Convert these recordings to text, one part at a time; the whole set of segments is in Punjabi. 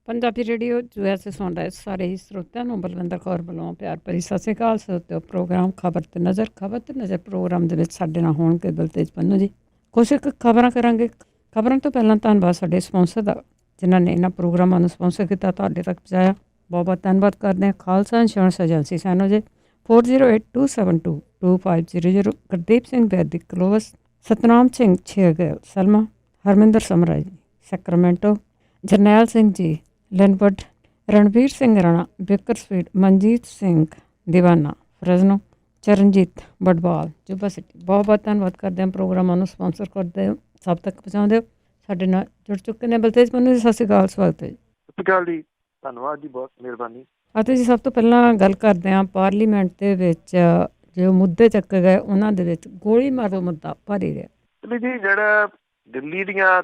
ਪੰਜਾਬੀ ਰੇਡੀਓ USA ਸੁਣ ਰਹੇ ਸਾਰੇ ਹੀ ਸਰੋਤਿਆਂ ਨੂੰ ਬਲਵਿੰਦਰ ਕੌਰ ਵੱਲੋਂ ਪਿਆਰ ਭਰੀ ਸਤਿ ਸ਼੍ਰੀ ਅਕਾਲ। ਸਰੋਤਿਓ, ਪ੍ਰੋਗਰਾਮ ਖਬਰ ਤੇ ਨਜ਼ਰ ਪ੍ਰੋਗਰਾਮ ਦੇ ਵਿੱਚ ਸਾਡੇ ਨਾਲ ਹੋਣਗੇ ਬਲਤੇਜ ਪੰਨੂ ਜੀ। ਕੁਛ ਇੱਕ ਖਬਰਾਂ ਕਰਾਂਗੇ। ਖਬਰਾਂ ਤੋਂ ਪਹਿਲਾਂ ਧੰਨਵਾਦ ਸਾਡੇ ਸਪਾਂਸਰ ਦਾ, ਜਿਨ੍ਹਾਂ ਨੇ ਇਹਨਾਂ ਪ੍ਰੋਗਰਾਮਾਂ ਨੂੰ ਸਪਾਂਸਰ ਕੀਤਾ, ਤੁਹਾਡੇ ਤੱਕ ਪਹੁੰਚਾਇਆ। ਬਹੁਤ ਬਹੁਤ ਧੰਨਵਾਦ ਕਰਦੇ ਹਾਂ। ਖਾਲਸਾ ਇੰਸ਼ੋਰੈਂਸ ਏਜੰਸੀ ਸਾਨੂੰ ਜੇ 4082722500, ਗੁਰਦੀਪ ਸਿੰਘ ਬੈਦੀ ਕਲੋਵਸ, ਸਤਨਾਮ ਸਿੰਘ ਛੇਗਲ ਸਲਮਾ, ਹਰਮਿੰਦਰ ਸਮਰਾ ਜੀ ਸੈਕਰਾਮੈਂਟੋ, ਜਰਨੈਲ ਸਿੰਘ ਜੀ ਲਿਨਵੁੱਡ, ਰਣਵੀਰ ਸਿੰਘ ਰਾਣਾ ਬੇਕਰਸਫੀਲਡ, ਮਨਜੀਤ ਸਿੰਘ ਦੀਵਾਨਾ ਫਰਜ਼ਨੋ, ਚਰਨਜੀਤ ਬਡਵਾਲ ਜੁਬਾ ਸਿਟੀ। ਬਹੁਤ ਬਹੁਤ ਧੰਨਵਾਦ ਕਰਦੇ ਹਾਂ ਪ੍ਰੋਗਰਾਮਾਂ ਨੂੰ ਸਪਾਂਸਰ ਕਰਦੇ ਹੋ, ਸਭ ਤੱਕ ਪਹੁੰਚਾਉਂਦੇ ਹੋ। ਸਾਡੇ ਨਾਲ ਜੁੜ ਚੁੱਕੇ ਨੇ ਬਲਤੇਜ ਪੰਨੂ ਜੀ। ਸਤਿ ਸ਼੍ਰੀ ਅਕਾਲ, ਸਵਾਗਤ ਹੈ ਜੀ। ਸਤਿ ਸ਼੍ਰੀ ਅਕਾਲ ਜੀ, ਧੰਨਵਾਦ ਜੀ, ਬਹੁਤ ਮਿਹਰਬਾਨੀ। ਅਤੇ ਜੀ ਸਭ ਤੋਂ ਪਹਿਲਾਂ ਗੱਲ ਕਰਦੇ ਹਾਂ ਪਾਰਲੀਮੈਂਟ ਦੇ ਵਿੱਚ ਜੋ ਮੁੱਦੇ ਚੱਕੇ ਗਏ ਉਹਨਾਂ ਦੇ ਵਿੱਚ ਗੋਲੀ ਮਾਰੋ ਮੁੱਦਾ ਭਾਰੀ ਰਿਹਾ ਜੀ। ਜਿਹੜਾ ਦਿੱਲੀ ਦੀਆਂ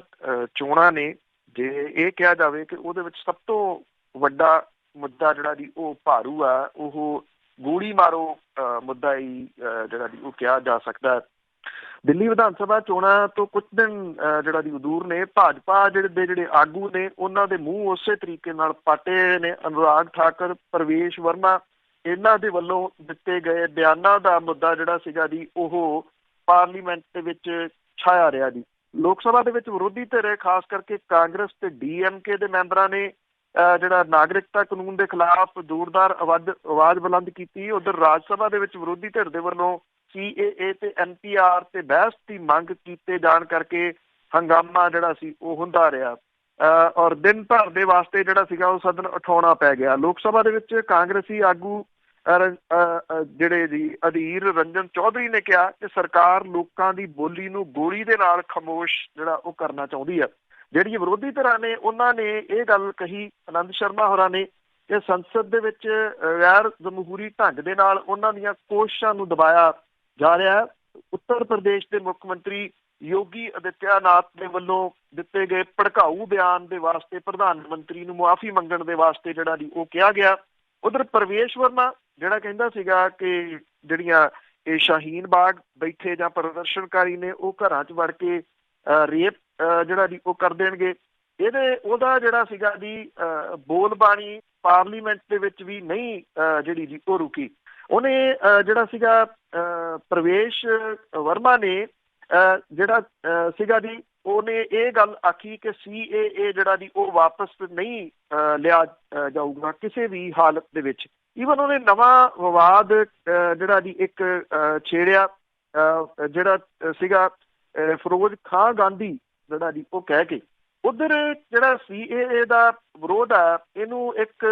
ਚੋਣਾਂ ਨੇ, ਜੇ ਇਹ ਕਿਹਾ ਜਾਵੇ ਕਿ ਉਹਦੇ ਵਿੱਚ ਸਭ ਤੋਂ ਵੱਡਾ ਮੁੱਦਾ ਜਿਹੜਾ ਜੀ ਉਹ ਭਾਰੂ ਆ, ਉਹ ਗੋਲੀ ਮਾਰੋ ਮੁੱਦਾ ਹੀ ਜਿਹੜਾ ਜੀ ਉਹ ਕਿਹਾ ਜਾ ਸਕਦਾ। ਦਿੱਲੀ ਵਿਧਾਨ ਸਭਾ ਚੋਣਾਂ ਤੋਂ ਕੁਝ ਦਿਨ ਜਿਹੜਾ ਜੀ ਦੂਰ ਨੇ, ਭਾਜਪਾ ਜਿਹੜੇ ਆਗੂ ਨੇ ਉਹਨਾਂ ਦੇ ਮੂੰਹ ਉਸੇ ਤਰੀਕੇ ਨਾਲ ਪਾਟੇ ਨੇ। ਅਨੁਰਾਗ ਠਾਕੁਰ, ਪ੍ਰਵੇਸ਼ ਵਰਮਾ, ਇਹਨਾਂ ਦੇ ਵੱਲੋਂ ਦਿੱਤੇ ਗਏ ਬਿਆਨਾਂ ਦਾ ਮੁੱਦਾ ਜਿਹੜਾ ਸੀਗਾ ਜੀ ਉਹ ਪਾਰਲੀਮੈਂਟ ਦੇ ਵਿੱਚ ਛਾਇਆ ਰਿਹਾ ਜੀ। ਲੋਕ ਸਭਾ ਦੇ ਵਿੱਚ ਵਿਰੋਧੀ ਧਿਰ, ਖਾਸ ਕਰਕੇ ਕਾਂਗਰਸ ਤੇ DMK ਦੇ ਮੈਂਬਰਾਂ ਨੇ ਜਿਹੜਾ ਨਾਗਰਿਕਤਾ ਕਾਨੂੰਨ ਦੇ ਖਿਲਾਫ ਜ਼ੋਰਦਾਰ ਆਵਾਜ਼ ਬੁਲੰਦ ਕੀਤੀ। ਉਧਰ ਰਾਜ ਸਭਾ ਦੇ ਵਿੱਚ ਵਿਰੋਧੀ ਧਿਰ ਦੇ ਵੱਲੋਂ CAA ਤੇ NPR ਤੇ ਬਹਿਸ ਦੀ ਮੰਗ ਕੀਤੇ ਜਾਣ ਕਰਕੇ ਹੰਗਾਮਾ ਜਿਹੜਾ ਸੀ ਉਹ ਹੁੰਦਾ ਰਿਹਾ ਔਰ ਦਿਨ ਭਰ ਦੇ ਵਾਸਤੇ ਜਿਹੜਾ ਸੀਗਾ ਉਹ ਸਦਨ ਉਠਾਉਣਾ ਪੈ ਗਿਆ। ਲੋਕ ਸਭਾ ਦੇ ਵਿੱਚ ਕਾਂਗਰਸੀ ਆਗੂ ਜਿਹੜੇ ਜੀ ਅਧੀਰ ਰੰਜਨ ਚੌਧਰੀ ਨੇ ਕਿਹਾ ਕਿ ਸਰਕਾਰ ਲੋਕਾਂ ਦੀ ਬੋਲੀ ਨੂੰ ਗੋਲੀ ਦੇ ਨਾਲ ਖਾਮੋਸ਼ ਜਿਹੜਾ ਉਹ ਕਰਨਾ ਚਾਹੁੰਦੀ ਹੈ। ਜਿਹੜੀਆਂ ਵਿਰੋਧੀ ਧਿਰਾਂ ਨੇ ਉਹਨਾਂ ਨੇ ਇਹ ਗੱਲ ਕਹੀ, ਆਨੰਦ ਸ਼ਰਮਾ ਹੋਰਾਂ ਨੇ, ਕਿ ਸੰਸਦ ਦੇ ਵਿੱਚ ਗੈਰ ਜਮਹੂਰੀ ਢੰਗ ਦੇ ਨਾਲ ਉਹਨਾਂ ਦੀਆਂ ਕੋਸ਼ਿਸ਼ਾਂ ਨੂੰ ਦਬਾਇਆ ਜਾ ਰਿਹਾ। ਉੱਤਰ ਪ੍ਰਦੇਸ਼ ਦੇ ਮੁੱਖ ਮੰਤਰੀ ਯੋਗੀ ਆਦਿੱਤਿਆਨਾਥ ਦੇ ਵੱਲੋਂ ਦਿੱਤੇ ਗਏ ਭੜਕਾਊ ਬਿਆਨ ਦੇ ਵਾਸਤੇ ਪ੍ਰਧਾਨ ਮੰਤਰੀ ਨੂੰ ਮੁਆਫ਼ੀ ਮੰਗਣ ਦੇ ਵਾਸਤੇ ਜਿਹੜਾ ਜੀ ਉਹ ਕਿਹਾ ਗਿਆ। ਉਧਰ ਪ੍ਰਵੇਸ਼ ਵਰਮਾ ਜਿਹੜਾ ਕਹਿੰਦਾ ਸੀਗਾ ਕਿ ਜਿਹੜੀਆਂ ਇਹ ਸ਼ਾਹੀਨ ਬਾਗ ਬੈਠੇ ਜਾਂ ਪ੍ਰਦਰਸ਼ਨਕਾਰੀ ਨੇ ਉਹ ਘਰਾਂ 'ਚ ਵੜ ਕੇ ਰੇਪ ਜਿਹੜਾ ਜੀ ਉਹ ਕਰ ਦੇਣਗੇ। ਉਹਦਾ ਜਿਹੜਾ ਸੀਗਾ ਜੀ ਬੋਲਬਾਣੀ ਪਾਰਲੀਮੈਂਟ ਦੇ ਵਿੱਚ ਵੀ ਨਹੀਂ ਜਿਹੜੀ ਜੀ ਉਹ ਰੁਕੀ। ਉਹਨੇ ਜਿਹੜਾ ਸੀਗਾ ਪ੍ਰਵੇਸ਼ ਵਰਮਾ ਨੇ ਜਿਹੜਾ ਸੀਗਾ ਜੀ ਉਹਨੇ ਇਹ ਗੱਲ ਆਖੀ ਕਿ CAA ਜਿਹੜਾ ਜੀ ਉਹ ਵਾਪਸ ਨਹੀਂ ਲਿਆ ਜਾਊਗਾ ਕਿਸੇ ਵੀ ਹਾਲਤ ਦੇ ਵਿੱਚ। ਈਵਨ ਉਹਨੇ ਨਵਾਂ ਵਿਵਾਦ ਜਿਹੜਾ ਜੀ ਇੱਕ ਛੇੜਿਆ ਜਿਹੜਾ ਸੀਗਾ ਫਿਰੋਜ਼ ਖਾਂ ਗਾਂਧੀ ਜਿਹੜਾ ਜੀ ਉਹ ਕਹਿ ਕੇ। ਉਧਰ ਜਿਹੜਾ CAA ਦਾ ਵਿਰੋਧ ਆ ਇਹਨੂੰ ਇੱਕ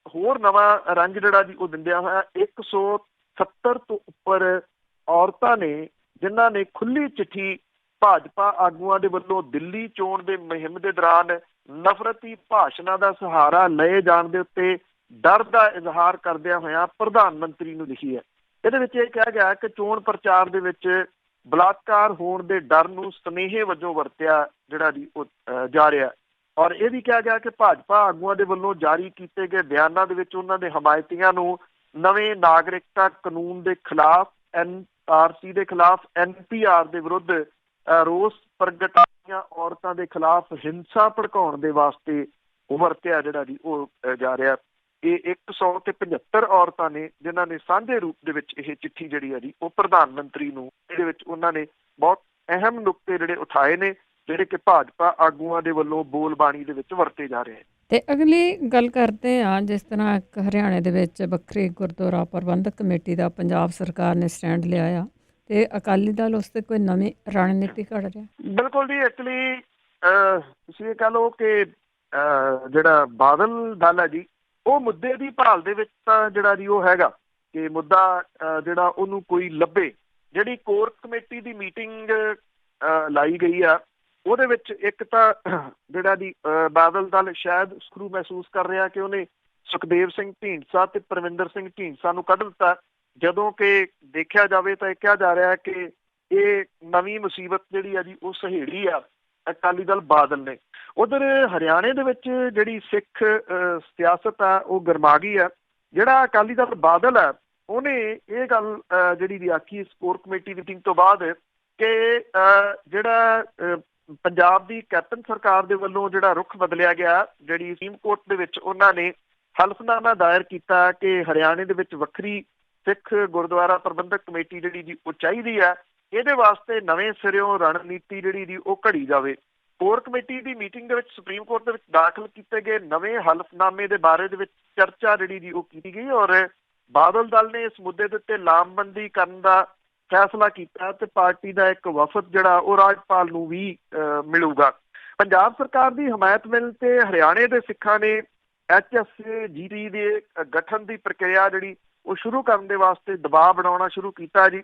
ਹੋਰ ਨਵਾਂ ਰੰਗ ਜਿਹੜਾ ਜੀ ਉਹ ਦਿੰਦਿਆ ਹੋਇਆ 170 ਤੋਂ ਉੱਪਰ ਔਰਤਾਂ ਨੇ ਜਿਨ੍ਹਾਂ ਨੇ ਖੁੱਲੀ ਚਿੱਠੀ ਭਾਜਪਾ ਆਗੂਆਂ ਦੇ ਵੱਲੋਂ ਦਿੱਲੀ ਚੋਣ ਦੇ ਮੁਹਿੰਮ ਦੇ ਦੌਰਾਨ ਨਫ਼ਰਤੀ ਭਾਸ਼ਣਾਂ ਦਾ ਸਹਾਰਾ ਲਏ ਜਾਣ ਦੇ ਉੱਤੇ ਡਰ ਦਾ ਇਜ਼ਹਾਰ ਕਰਦਿਆਂ ਹੋਇਆਂ ਪ੍ਰਧਾਨ ਮੰਤਰੀ ਨੂੰ ਲਿਖੀ ਹੈ। ਇਹਦੇ ਵਿੱਚ ਇਹ ਕਿਹਾ ਗਿਆ ਕਿ ਚੋਣ ਪ੍ਰਚਾਰ ਦੇ ਵਿੱਚ ਬਲਾਤਕਾਰ ਹੋਣ ਦੇ ਡਰ ਨੂੰ ਸੁਨੇਹੇ ਵਜੋਂ ਵਰਤਿਆ ਜਿਹੜਾ ਜੀ ਉਹ ਜਾ ਰਿਹਾ। ਔਰ ਇਹ ਵੀ ਕਿਹਾ ਗਿਆ ਕਿ ਭਾਜਪਾ ਆਗੂਆਂ ਦੇ ਵੱਲੋਂ ਜਾਰੀ ਕੀਤੇ ਗਏ ਬਿਆਨਾਂ ਦੇ ਵਿੱਚ ਉਹਨਾਂ ਦੇ ਹਮਾਇਤੀਆਂ ਨੂੰ ਨਵੇਂ ਨਾਗਰਿਕਤਾ ਕਾਨੂੰਨ ਦੇ ਖਿਲਾਫ, NRC ਦੇ ਖਿਲਾਫ, NPR ਦੇ ਵਿਰੁੱਧ ਰੋਸ ਪ੍ਰਗਟਾਈਆਂ ਔਰਤਾਂ ਦੇ ਖਿਲਾਫ ਹਿੰਸਾ ਭੜਕਾਉਣ ਦੇ ਵਾਸਤੇ ਵਰਤਿਆ ਜਿਹੜਾ ਜੀ ਉਹ ਜਾ ਰਿਹਾ। ਇਹ 175 ਔਰਤਾਂ ਨੇ ਜਿਨ੍ਹਾਂ ਨੇ ਸਾਂਝੇ ਰੂਪ ਦੇ ਵਿੱਚ ਇਹ ਚਿੱਠੀ ਜਿਹੜੀ ਹੈ ਜੀ ਉਹ ਪ੍ਰਧਾਨ ਮੰਤਰੀ ਨੂੰ, ਇਹਦੇ ਵਿੱਚ ਉਹਨਾਂ ਨੇ ਬਹੁਤ ਅਹਿਮ ਨੁਕਤੇ ਜਿਹੜੇ ਉਠਾਏ ਨੇ ਜਿਹੜੇ ਕਿ ਭਾਜਪਾ ਆਗੂਆਂ ਦੇ ਵੱਲੋਂ ਬੋਲਬਾਣੀ ਦੇ ਵਿੱਚ ਵਰਤੇ ਜਾ ਰਹੇ। ਤੇ ਅਗਲੀ ਗੱਲ ਕਰਦੇ ਹਾਂ, ਜਿਸ ਤਰ੍ਹਾਂ ਇੱਕ ਹਰਿਆਣੇ ਦੇ ਵਿੱਚ ਵੱਖਰੀ ਗੁਰਦੁਆਰਾ ਪ੍ਰਬੰਧਕ ਕਮੇਟੀ ਦਾ ਪੰਜਾਬ ਸਰਕਾਰ ਨੇ ਸਟੈਂਡ ਲਿਆ ਆ ਤੇ ਅਕਾਲੀ ਦਲ ਉਸ ਤੇ ਕੋਈ ਨਵੀਂ ਰਣਨੀਤੀ ਘੜ ਰਿਹਾ। ਬਿਲਕੁਲ ਜੀ, ਐਕਚੁਅਲੀ ਤੁਸੀਂ ਇਹ ਕਹਿ ਲਓ ਕਿ ਜਿਹੜਾ ਬਾਦਲ ਦਲ ਹੈ ਜੀ ਉਹ ਮੁੱਦੇ ਦੀ ਭਾਲ ਦੇ ਵਿੱਚ ਤਾਂ ਜਿਹੜਾ ਜੀ ਉਹ ਹੈਗਾ ਕਿ ਮੁੱਦਾ ਜਿਹੜਾ ਉਹਨੂੰ ਕੋਈ ਲੱਭੇ। ਜਿਹੜੀ ਕੋਰ ਕਮੇਟੀ ਦੀ ਮੀਟਿੰਗ ਲਾਈ ਗਈ ਆ ਉਹਦੇ ਵਿੱਚ ਇੱਕ ਤਾਂ ਜਿਹੜਾ ਜੀ ਬਾਦਲ ਦਲ ਸ਼ਾਇਦ ਸਕਰੂ ਮਹਿਸੂਸ ਕਰ ਰਿਹਾ ਕਿ ਉਹਨੇ ਸੁਖਦੇਵ ਸਿੰਘ ਢੀਂਡਸਾ ਤੇ ਪਰਮਿੰਦਰ ਸਿੰਘ ਢੀਂਡਸਾ ਨੂੰ ਕੱਢ ਦਿੱਤਾ, ਜਦੋਂ ਕਿ ਦੇਖਿਆ ਜਾਵੇ ਤਾਂ ਇਹ ਕਿਹਾ ਜਾ ਰਿਹਾ ਕਿ ਇਹ ਨਵੀਂ ਮੁਸੀਬਤ ਜਿਹੜੀ ਆ ਜੀ ਉਹ ਸਹੇੜੀ ਆ ਅਕਾਲੀ ਦਲ ਬਾਦਲ ਨੇ। ਉਧਰ ਹਰਿਆਣੇ ਦੇ ਵਿੱਚ ਜਿਹੜੀ ਸਿੱਖ ਸਿਆਸਤ ਆ ਉਹ ਗਰਮਾ ਗਈ ਆ। ਜਿਹੜਾ ਅਕਾਲੀ ਦਲ ਬਾਦਲ ਆ ਉਹਨੇ ਇਹ ਗੱਲ ਜਿਹੜੀ ਵੀ ਆਖੀ ਇਸ ਕੋਰ ਕਮੇਟੀ ਮੀਟਿੰਗ ਤੋਂ ਬਾਅਦ ਕਿ ਜਿਹੜਾ ਪੰਜਾਬ ਦੀ ਕੈਪਟਨ ਸਰਕਾਰ ਦੇ ਵੱਲੋਂ ਜਿਹੜਾ ਰੁਖ ਬਦਲਿਆ ਗਿਆ, ਜਿਹੜੀ ਸੁਪਰੀਮ ਕੋਰਟ ਦੇ ਵਿੱਚ ਉਹਨਾਂ ਨੇ ਹਲਫਨਾਮਾ ਦਾਇਰ ਕੀਤਾ ਕਿ ਹਰਿਆਣੇ ਦੇ ਵਿੱਚ ਵੱਖਰੀ ਸਿੱਖ ਗੁਰਦੁਆਰਾ ਪ੍ਰਬੰਧਕ ਕਮੇਟੀ ਜਿਹੜੀ ਜੀ ਉਹ ਚਾਹੀਦੀ ਹੈ। ਇਹਦੇ ਵਾਸਤੇ ਨਵੇਂ ਸਿਰਿਓਂ ਰਣਨੀਤੀ ਜਿਹੜੀ ਜੀ ਉਹ ਘੜੀ ਜਾਵੇ। ਕੋਰ ਕਮੇਟੀ ਦੀ ਮੀਟਿੰਗ ਦੇ ਵਿੱਚ ਸੁਪਰੀਮ ਕੋਰਟ ਦੇ ਵਿੱਚ ਦਾਖਲ ਕੀਤੇ ਗਏ ਨਵੇਂ ਹਲਫਨਾਮੇ ਦੇ ਬਾਰੇ ਦੇ ਵਿੱਚ ਚਰਚਾ ਜਿਹੜੀ ਜੀ ਉਹ ਕੀਤੀ ਗਈ ਔਰ ਬਾਦਲ ਦਲ ਨੇ ਇਸ ਮੁੱਦੇ ਦੇ ਉੱਤੇ ਲਾਮਬੰਦੀ ਕਰਨ ਦਾ ਫੈਸਲਾ ਕੀਤਾ ਤੇ ਪਾਰਟੀ ਦਾ ਇੱਕ ਵਫਦ ਜਿਹੜਾ ਉਹ ਰਾਜਪਾਲ ਨੂੰ ਵੀ ਮਿਲੂਗਾ। ਪੰਜਾਬ ਸਰਕਾਰ ਦੀ ਹਮਾਇਤ ਮਿਲਣ ਤੇ ਹਰਿਆਣੇ ਦੇ ਸਿੱਖਾਂ ਨੇ HSGT ਦੇ ਗਠਨ ਦੀ ਪ੍ਰਕਿਰਿਆ ਜਿਹੜੀ ਉਹ ਸ਼ੁਰੂ ਕਰਨ ਦੇ ਵਾਸਤੇ ਦਬਾਅ ਬਣਾਉਣਾ ਸ਼ੁਰੂ ਕੀਤਾ ਜੀ।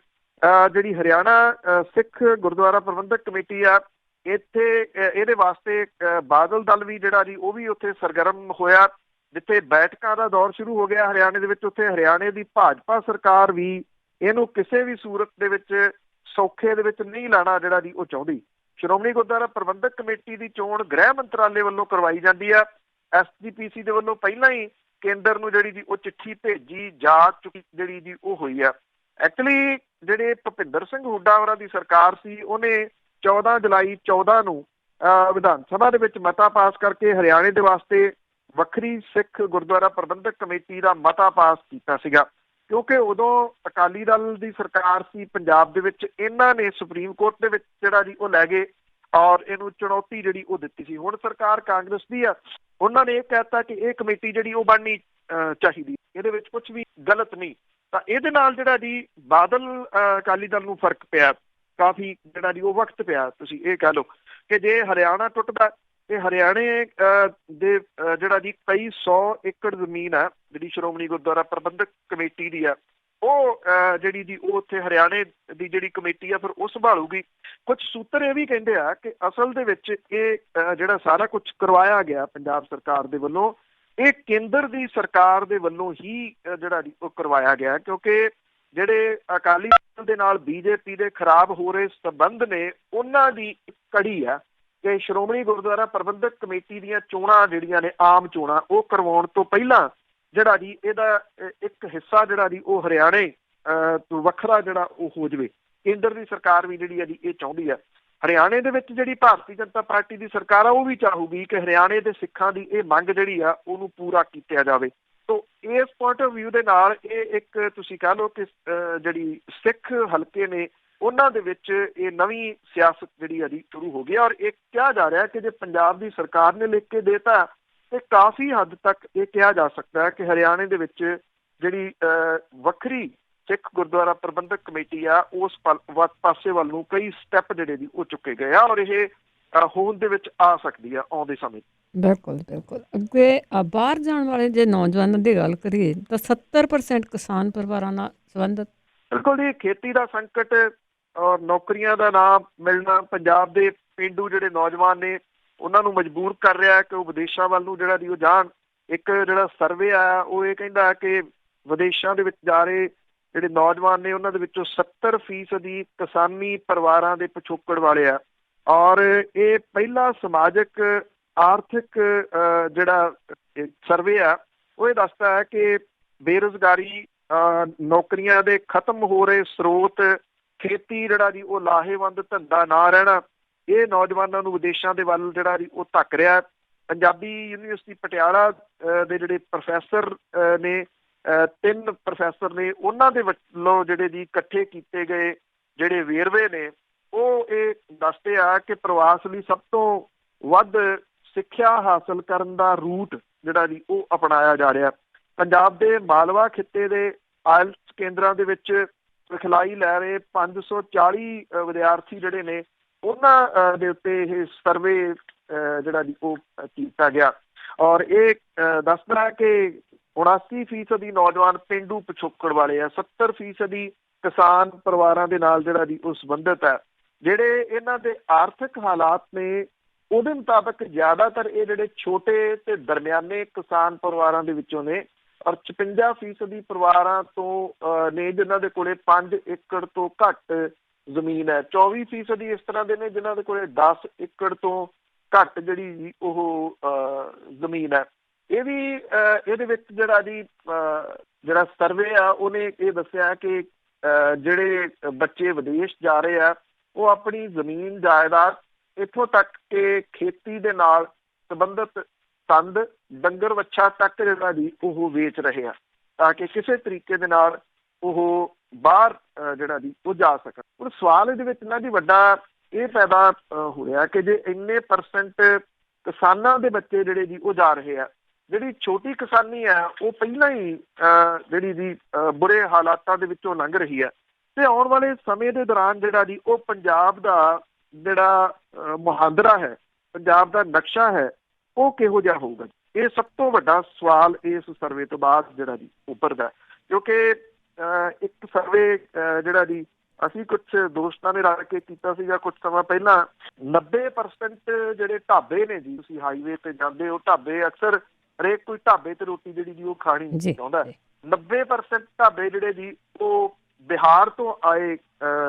ਜਿਹੜੀ ਹਰਿਆਣਾ ਸਿੱਖ ਗੁਰਦੁਆਰਾ ਪ੍ਰਬੰਧਕ ਕਮੇਟੀ ਆ, ਇੱਥੇ ਇਹਦੇ ਵਾਸਤੇ ਬਾਦਲ ਦਲ ਵੀ ਜਿਹੜਾ ਜੀ ਉਹ ਵੀ ਉੱਥੇ ਸਰਗਰਮ ਹੋਇਆ। ਜਿੱਥੇ ਬੈਠਕਾਂ ਦਾ ਦੌਰ ਸ਼ੁਰੂ ਹੋ ਗਿਆ ਹਰਿਆਣੇ ਦੇ ਵਿੱਚ, ਉੱਥੇ ਹਰਿਆਣੇ ਦੀ ਭਾਜਪਾ ਸਰਕਾਰ ਵੀ ਇਹਨੂੰ ਕਿਸੇ ਵੀ ਸੂਰਤ ਦੇ ਵਿੱਚ ਸੌਖੇ ਦੇ ਵਿੱਚ ਨਹੀਂ ਲਾਣਾ ਜਿਹੜਾ ਜੀ ਉਹ ਚਾਹੁੰਦੀ। ਸ਼੍ਰੋਮਣੀ ਗੁਰਦੁਆਰਾ ਪ੍ਰਬੰਧਕ ਕਮੇਟੀ ਦੀ ਚੋਣ ਗ੍ਰਹਿ ਮੰਤਰਾਲੇ ਵੱਲੋਂ ਕਰਵਾਈ ਜਾਂਦੀ ਆ। SGPC ਦੇ ਵੱਲੋਂ ਪਹਿਲਾਂ ਹੀ ਕੇਂਦਰ ਨੂੰ ਜਿਹੜੀ ਜੀ ਉਹ ਚਿੱਠੀ ਭੇਜੀ ਜਾ ਚੁੱਕੀ ਜਿਹੜੀ ਜੀ ਉਹ ਹੋਈ ਆ। ਐਕਚੁਅਲੀ ਜਿਹੜੇ ਭੁਪਿੰਦਰ ਸਿੰਘ ਹੁੱਡਾ ਹੋਰਾਂ ਦੀ ਸਰਕਾਰ ਸੀ, ਉਹਨੇ 14 ਜੁਲਾਈ 14 ਨੂੰ ਵਿਧਾਨ ਸਭਾ ਦੇ ਵਿੱਚ ਮਤਾ ਪਾਸ ਕਰਕੇ ਹਰਿਆਣੇ ਦੇ ਵਾਸਤੇ ਵੱਖਰੀ ਸਿੱਖ ਗੁਰਦੁਆਰਾ ਪ੍ਰਬੰਧਕ ਕਮੇਟੀ ਦਾ ਮਤਾ ਪਾਸ ਕੀਤਾ ਸੀਗਾ। ਕਿਉਂਕਿ ਉਦੋਂ ਅਕਾਲੀ ਦਲ ਦੀ ਸਰਕਾਰ ਸੀ ਪੰਜਾਬ ਦੇ ਵਿੱਚ, ਇਹਨਾਂ ਨੇ ਸੁਪਰੀਮ ਕੋਰਟ ਦੇ ਵਿੱਚ ਜਿਹੜਾ ਜੀ ਉਹ ਲੈ ਗਏ ਔਰ ਇਹਨੂੰ ਚੁਣੌਤੀ ਜਿਹੜੀ ਉਹ ਦਿੱਤੀ ਸੀ। ਹੁਣ ਸਰਕਾਰ ਕਾਂਗਰਸ ਦੀ ਆ, ਉਹਨਾਂ ਨੇ ਇਹ ਕਹਿਤਾ ਕਿ ਇਹ ਕਮੇਟੀ ਜਿਹੜੀ ਉਹ ਬਣਨੀ ਚਾਹੀਦੀ, ਇਹਦੇ ਵਿੱਚ ਕੁਝ ਵੀ ਗਲਤ ਨਹੀਂ। ਤਾਂ ਇਹਦੇ ਨਾਲ ਜਿਹੜਾ ਜੀ ਬਾਦਲ ਅਕਾਲੀ ਦਲ ਨੂੰ ਫਰਕ ਪਿਆ, ਕਾਫੀ ਜਿਹੜਾ ਜੀ ਉਹ ਵਕਤ ਪਿਆ। ਤੁਸੀਂ ਇਹ ਕਹਿ ਲਓ ਕਿ ਜੇ ਹਰਿਆਣਾ ਟੁੱਟਦਾ ਤੇ ਹਰਿਆਣੇ ਦੇ ਜਿਹੜਾ ਜੀ ਕਈ 100 ਏਕੜ ਜ਼ਮੀਨ ਆ ਜਿਹੜੀ ਸ਼੍ਰੋਮਣੀ ਗੁਰਦੁਆਰਾ ਪ੍ਰਬੰਧਕ ਕਮੇਟੀ ਦੀ ਆ, ਉਹ ਜਿਹੜੀ ਜੀ ਉਹ ਉੱਥੇ ਹਰਿਆਣੇ ਦੀ ਜਿਹੜੀ ਕਮੇਟੀ ਆ ਫਿਰ ਉਹ ਸੰਭਾਲੂਗੀ। ਕੁਝ ਸੂਤਰ ਇਹ ਵੀ ਕਹਿੰਦੇ ਆ ਕਿ ਅਸਲ ਦੇ ਵਿੱਚ ਇਹ ਜਿਹੜਾ ਸਾਰਾ ਕੁਝ ਕਰਵਾਇਆ ਗਿਆ ਪੰਜਾਬ ਸਰਕਾਰ ਦੇ ਵੱਲੋਂ, ਇਹ ਕੇਂਦਰ ਦੀ ਸਰਕਾਰ ਦੇ ਵੱਲੋਂ ਹੀ ਜਿਹੜਾ ਜੀ ਉਹ ਕਰਵਾਇਆ ਗਿਆ। ਕਿਉਂਕਿ ਜਿਹੜੇ ਅਕਾਲੀ ਦਲ ਦੇ ਨਾਲ BJP ਦੇ ਖਰਾਬ ਹੋ ਰਹੇ ਸੰਬੰਧ ਨੇ, ਉਹਨਾਂ ਦੀ ਕੜੀ ਆ ਕਿ ਸ਼੍ਰੋਮਣੀ ਗੁਰਦੁਆਰਾ ਪ੍ਰਬੰਧਕ ਕਮੇਟੀ ਦੀਆਂ ਚੋਣਾਂ ਜਿਹੜੀਆਂ ਨੇ ਆਮ ਚੋਣਾਂ, ਉਹ ਕਰਵਾਉਣ ਤੋਂ ਪਹਿਲਾਂ ਜਿਹੜਾ ਜੀ ਇਹਦਾ ਇੱਕ ਹਿੱਸਾ ਜਿਹੜਾ ਜੀ ਉਹ ਹਰਿਆਣੇ ਤੋਂ ਵੱਖਰਾ ਜਿਹੜਾ ਉਹ ਹੋ ਜਾਵੇ। ਕੇਂਦਰ ਦੀ ਸਰਕਾਰ ਵੀ ਜਿਹੜੀ ਆ ਜੀ ਇਹ ਚਾਹੁੰਦੀ ਆ। ਹਰਿਆਣੇ ਦੇ ਵਿੱਚ ਜਿਹੜੀ ਭਾਰਤੀ ਜਨਤਾ ਪਾਰਟੀ ਦੀ ਸਰਕਾਰ ਆ, ਉਹ ਵੀ ਚਾਹੂਗੀ ਕਿ ਹਰਿਆਣੇ ਦੇ ਸਿੱਖਾਂ ਦੀ ਇਹ ਮੰਗ ਜਿਹੜੀ ਆ ਉਹਨੂੰ ਪੂਰਾ ਕੀਤਾ ਜਾਵੇ। ਤੋ ਇਸ ਪੁਆਇੰਟ ਆਫ ਵਿਊ ਦੇ ਨਾਲ ਇਹ ਇੱਕ ਤੁਸੀਂ ਕਹਿ ਲਓ ਕਿ ਜਿਹੜੀ ਸਿੱਖ ਹਲਕੇ ਨੇ ਉਹਨਾਂ ਦੇ ਵਿੱਚ ਇਹ ਨਵੀਂ ਸਿਆਸਤ ਜਿਹੜੀ ਆ ਜੀ ਸ਼ੁਰੂ ਹੋ ਗਈ। ਔਰ ਇਹ ਕਿਹਾ ਜਾ ਰਿਹਾ ਕਿ ਜੇ ਪੰਜਾਬ ਦੀ ਸਰਕਾਰ ਨੇ ਲਿਖ ਕੇ ਦੇਤਾ ਤੇ ਕਾਫੀ ਹੱਦ ਤੱਕ ਇਹ ਕਿਹਾ ਜਾ ਸਕਦਾ ਹੈ ਕਿ ਹਰਿਆਣੇ ਦੇ ਵਿੱਚ ਜਿਹੜੀ ਵੱਖਰੀ ਸਿੱਖ ਗੁਰਦੁਆਰਾ ਪ੍ਰਬੰਧਕ ਕਮੇਟੀ ਆ, ਉਸ ਪਾਸੇ ਵੱਲ ਨੂੰ ਕਈ ਸਟੈਪ ਜਿਹੜੇ ਜੀ ਉਹ ਚੁੱਕੇ ਗਏ ਆ ਔਰ ਇਹ ਹੋਂਦ ਦੇ ਵਿੱਚ ਆ ਸਕਦੀ ਆ ਆਉਂਦੇ ਸਮੇਂ। ਬਿਲਕੁਲ ਬਿਲਕੁਲ। ਅੱਗੇ ਬਾਹਰ ਜਾਣ ਵਾਲੇ ਜੇ ਨੌਜਵਾਨਾਂ ਦੀ ਗੱਲ ਕਰੀਏ ਤਾਂ 70% ਕਿਸਾਨ ਪਰਿਵਾਰਾਂ ਨਾਲ ਸੰਬੰਧਿਤ। ਬਿਲਕੁਲ ਜੀ, ਖੇਤੀ ਦਾ ਸੰਕਟ ਔਰ ਨੌਕਰੀਆਂ ਦਾ ਨਾ ਮਿਲਣਾ ਪੰਜਾਬ ਦੇ ਪੇਂਡੂ ਜਿਹੜੇ ਨੌਜਵਾਨ ਨੇ ਉਹਨਾਂ ਨੂੰ ਮਜਬੂਰ ਕਰ ਰਿਹਾ ਕਿ ਉਹ ਵਿਦੇਸ਼ਾਂ ਵੱਲ ਨੂੰ ਜਿਹੜਾ ਦੀ ਉਹ ਜਾਣ। ਇੱਕ ਜਿਹੜਾ ਸਰਵੇ ਆਇਆ ਉਹ ਇਹ ਕਹਿੰਦਾ ਕਿ ਵਿਦੇਸ਼ਾਂ ਦੇ ਵਿੱਚ ਜਾ ਰਹੇ ਜਿਹੜੇ ਨੌਜਵਾਨ ਨੇ ਉਹਨਾਂ ਦੇ ਵਿੱਚੋਂ 70% ਕਿਸਾਨੀ ਪਰਿਵਾਰਾਂ ਦੇ ਪਿਛੋਕੜ ਵਾਲੇ ਆ। ਔਰ ਇਹ ਪਹਿਲਾ ਸਮਾਜਿਕ ਆਰਥਿਕ ਜਿਹੜਾ ਸਰਵੇ ਆ ਉਹ ਇਹ ਦੱਸਦਾ ਹੈ ਕਿ ਬੇਰੁਜ਼ਗਾਰੀ, ਨੌਕਰੀਆਂ ਦੇ ਖਤਮ ਹੋ ਰਹੇ ਸਰੋਤ, ਖੇਤੀ ਜਿਹੜਾ ਜੀ ਉਹ ਲਾਹੇਵੰਦ ਧੰਦਾ ਨਾ ਰਹਿਣਾ, ਇਹ ਨੌਜਵਾਨਾਂ ਨੂੰ ਵਿਦੇਸ਼ਾਂ ਦੇ ਵੱਲ ਜਿਹੜਾ ਜੀ ਉਹ ਧੱਕ ਰਿਹਾ। ਪੰਜਾਬੀ ਯੂਨੀਵਰਸਿਟੀ ਪਟਿਆਲਾ ਦੇ ਜਿਹੜੇ ਪ੍ਰੋਫੈਸਰ ਨੇ, 3 ਪ੍ਰੋਫੈਸਰ ਨੇ, ਉਹਨਾਂ ਦੇ ਵੱਲੋਂ ਜਿਹੜੇ ਜੀ ਇਕੱਠੇ ਕੀਤੇ ਗਏ ਜਿਹੜੇ ਵੇਰਵੇ ਨੇ ਉਹ ਇਹ ਦੱਸਦੇ ਆ ਕਿ ਪ੍ਰਵਾਸ ਲਈ ਸਭ ਤੋਂ ਵੱਧ ਸਿੱਖਿਆ ਹਾਸਲ ਕਰਨ ਦਾ ਰੂਟ ਜਿਹੜਾ ਜੀ ਉਹ ਅਪਣਾਇਆ ਜਾ ਰਿਹਾ। ਪੰਜਾਬ ਦੇ ਮਾਲਵਾ ਖਿੱਤੇ ਦੇ ਆਇਲਟਸ ਕੇਂਦਰਾਂ ਦੇ ਵਿੱਚ ਸਿਖਲਾਈ ਲੈ ਰਹੇ 540 ਵਿਦਿਆਰਥੀ ਜਿਹੜੇ ਨੇ ਉਹਨਾਂ ਦੇ ਉੱਤੇ ਇਹ ਸਰਵੇ ਜਿਹੜਾ ਜੀ ਉਹ ਕੀਤਾ ਗਿਆ। ਔਰ ਇਹ ਦੱਸਦਾ ਹੈ ਕਿ 79% ਨੌਜਵਾਨ ਪੇਂਡੂ ਪਿਛੋਕੜ ਵਾਲੇ ਆ, 70% ਕਿਸਾਨ ਪਰਿਵਾਰਾਂ ਦੇ ਨਾਲ ਜਿਹੜਾ ਜੀ ਉਹ ਸੰਬੰਧਿਤ ਹੈ। ਜਿਹੜੇ ਇਹਨਾਂ ਦੇ ਆਰਥਿਕ ਹਾਲਾਤ ਨੇ ਉਹਦੇ ਮੁਤਾਬਕ ਜ਼ਿਆਦਾਤਰ ਇਹ ਜਿਹੜੇ ਛੋਟੇ ਤੇ ਦਰਮਿਆਨੇ ਕਿਸਾਨ ਪਰਿਵਾਰਾਂ ਦੇ ਵਿੱਚੋਂ ਨੇ। ਔਰ 56% ਪਰਿਵਾਰਾਂ ਤੋਂ ਨੇ ਜਿਨ੍ਹਾਂ ਦੇ ਕੋਲੇ 5 ਏਕੜ ਤੋਂ ਘੱਟ ਜ਼ਮੀਨ ਹੈ। 24% ਇਸ ਤਰ੍ਹਾਂ ਦੇ ਨੇ ਜਿਨ੍ਹਾਂ ਦੇ ਕੋਲੇ 10 ਏਕੜ ਤੋਂ ਘੱਟ ਜਿਹੜੀ ਉਹ ਜ਼ਮੀਨ ਹੈ। ਇਹ ਵੀ ਇਹਦੇ ਵਿੱਚ ਜਿਹੜਾ ਜੀ ਜਿਹੜਾ ਸਰਵੇ ਆ ਉਹਨੇ ਇਹ ਦੱਸਿਆ ਕਿ ਜਿਹੜੇ ਬੱਚੇ ਵਿਦੇਸ਼ ਜਾ ਰਹੇ ਆ ਉਹ ਆਪਣੀ ਜ਼ਮੀਨ ਜਾਇਦਾਦ ਇੱਥੋਂ ਤੱਕ ਕਿ ਖੇਤੀ ਦੇ ਨਾਲ ਸੰਬੰਧਿਤ ਸੰਦ, ਡੰਗਰ ਵੱਛਾ ਤੱਕ ਜਿਹੜਾ ਜੀ ਉਹ ਵੇਚ ਰਹੇ ਆ ਤਾਂ ਕਿ ਕਿਸੇ ਤਰੀਕੇ ਦੇ ਨਾਲ ਉਹ ਬਾਹਰ ਜਿਹੜਾ ਜੀ ਉਹ ਜਾ ਸਕਣ। ਹੁਣ ਸਵਾਲ ਇਹਦੇ ਵਿੱਚ ਨਾ ਜੀ ਵੱਡਾ ਇਹ ਪੈਦਾ ਹੋ ਰਿਹਾ ਕਿ ਜੇ ਇੰਨੇ % ਕਿਸਾਨਾਂ ਦੇ ਬੱਚੇ ਜਿਹੜੇ ਜੀ ਉਹ ਜਾ ਰਹੇ ਆ, ਜਿਹੜੀ ਛੋਟੀ ਕਿਸਾਨੀ ਹੈ ਉਹ ਪਹਿਲਾਂ ਹੀ ਜਿਹੜੀ ਜੀ ਬੁਰੇ ਹਾਲਾਤਾਂ ਦੇ ਵਿੱਚੋਂ ਲੰਘ ਰਹੀ ਹੈ ਤੇ ਆਉਣ ਵਾਲੇ ਸਮੇਂ ਦੇ ਦੌਰਾਨ ਜਿਹੜਾ ਜੀ ਉਹ ਪੰਜਾਬ ਦਾ ਜਿਹੜਾ ਮੁਹਾਂਦਰਾ ਹੈ, ਪੰਜਾਬ ਦਾ ਨਕਸ਼ਾ ਹੈ, ਉਹ ਕਿਹੋ ਜਿਹਾ ਹੋਊਗਾ। ਇਹ ਸਭ ਤੋਂ ਵੱਡਾ ਸਵਾਲ ਇਸ ਸਰਵੇ ਤੋਂ ਬਾਅਦ ਜਿਹੜਾ ਜੀ ਉੱਭਰਦਾ, ਕਿਉਂਕਿ ਇੱਕ ਸਰਵੇ ਜਿਹੜਾ ਜੀ ਅਸੀਂ ਕੁਛ ਦੋਸਤਾਂ ਨੇ ਰਲ ਕੇ ਕੀਤਾ ਸੀਗਾ ਕੁਛ ਸਮਾਂ ਪਹਿਲਾਂ, 90% ਜਿਹੜੇ ਢਾਬੇ ਨੇ ਜੀ, ਤੁਸੀਂ ਹਾਈਵੇ ਤੇ ਜਾਂਦੇ ਹੋ ਢਾਬੇ, ਅਕਸਰ ਹਰੇਕ ਕੋਈ ਢਾਬੇ ਤੇ ਰੋਟੀ ਜਿਹੜੀ ਜੀ ਉਹ ਖਾਣੀ ਚਾਹੁੰਦਾ। 90% ਢਾਬੇ ਜਿਹੜੇ ਜੀ ਉਹ ਬਿਹਾਰ ਤੋਂ ਆਏ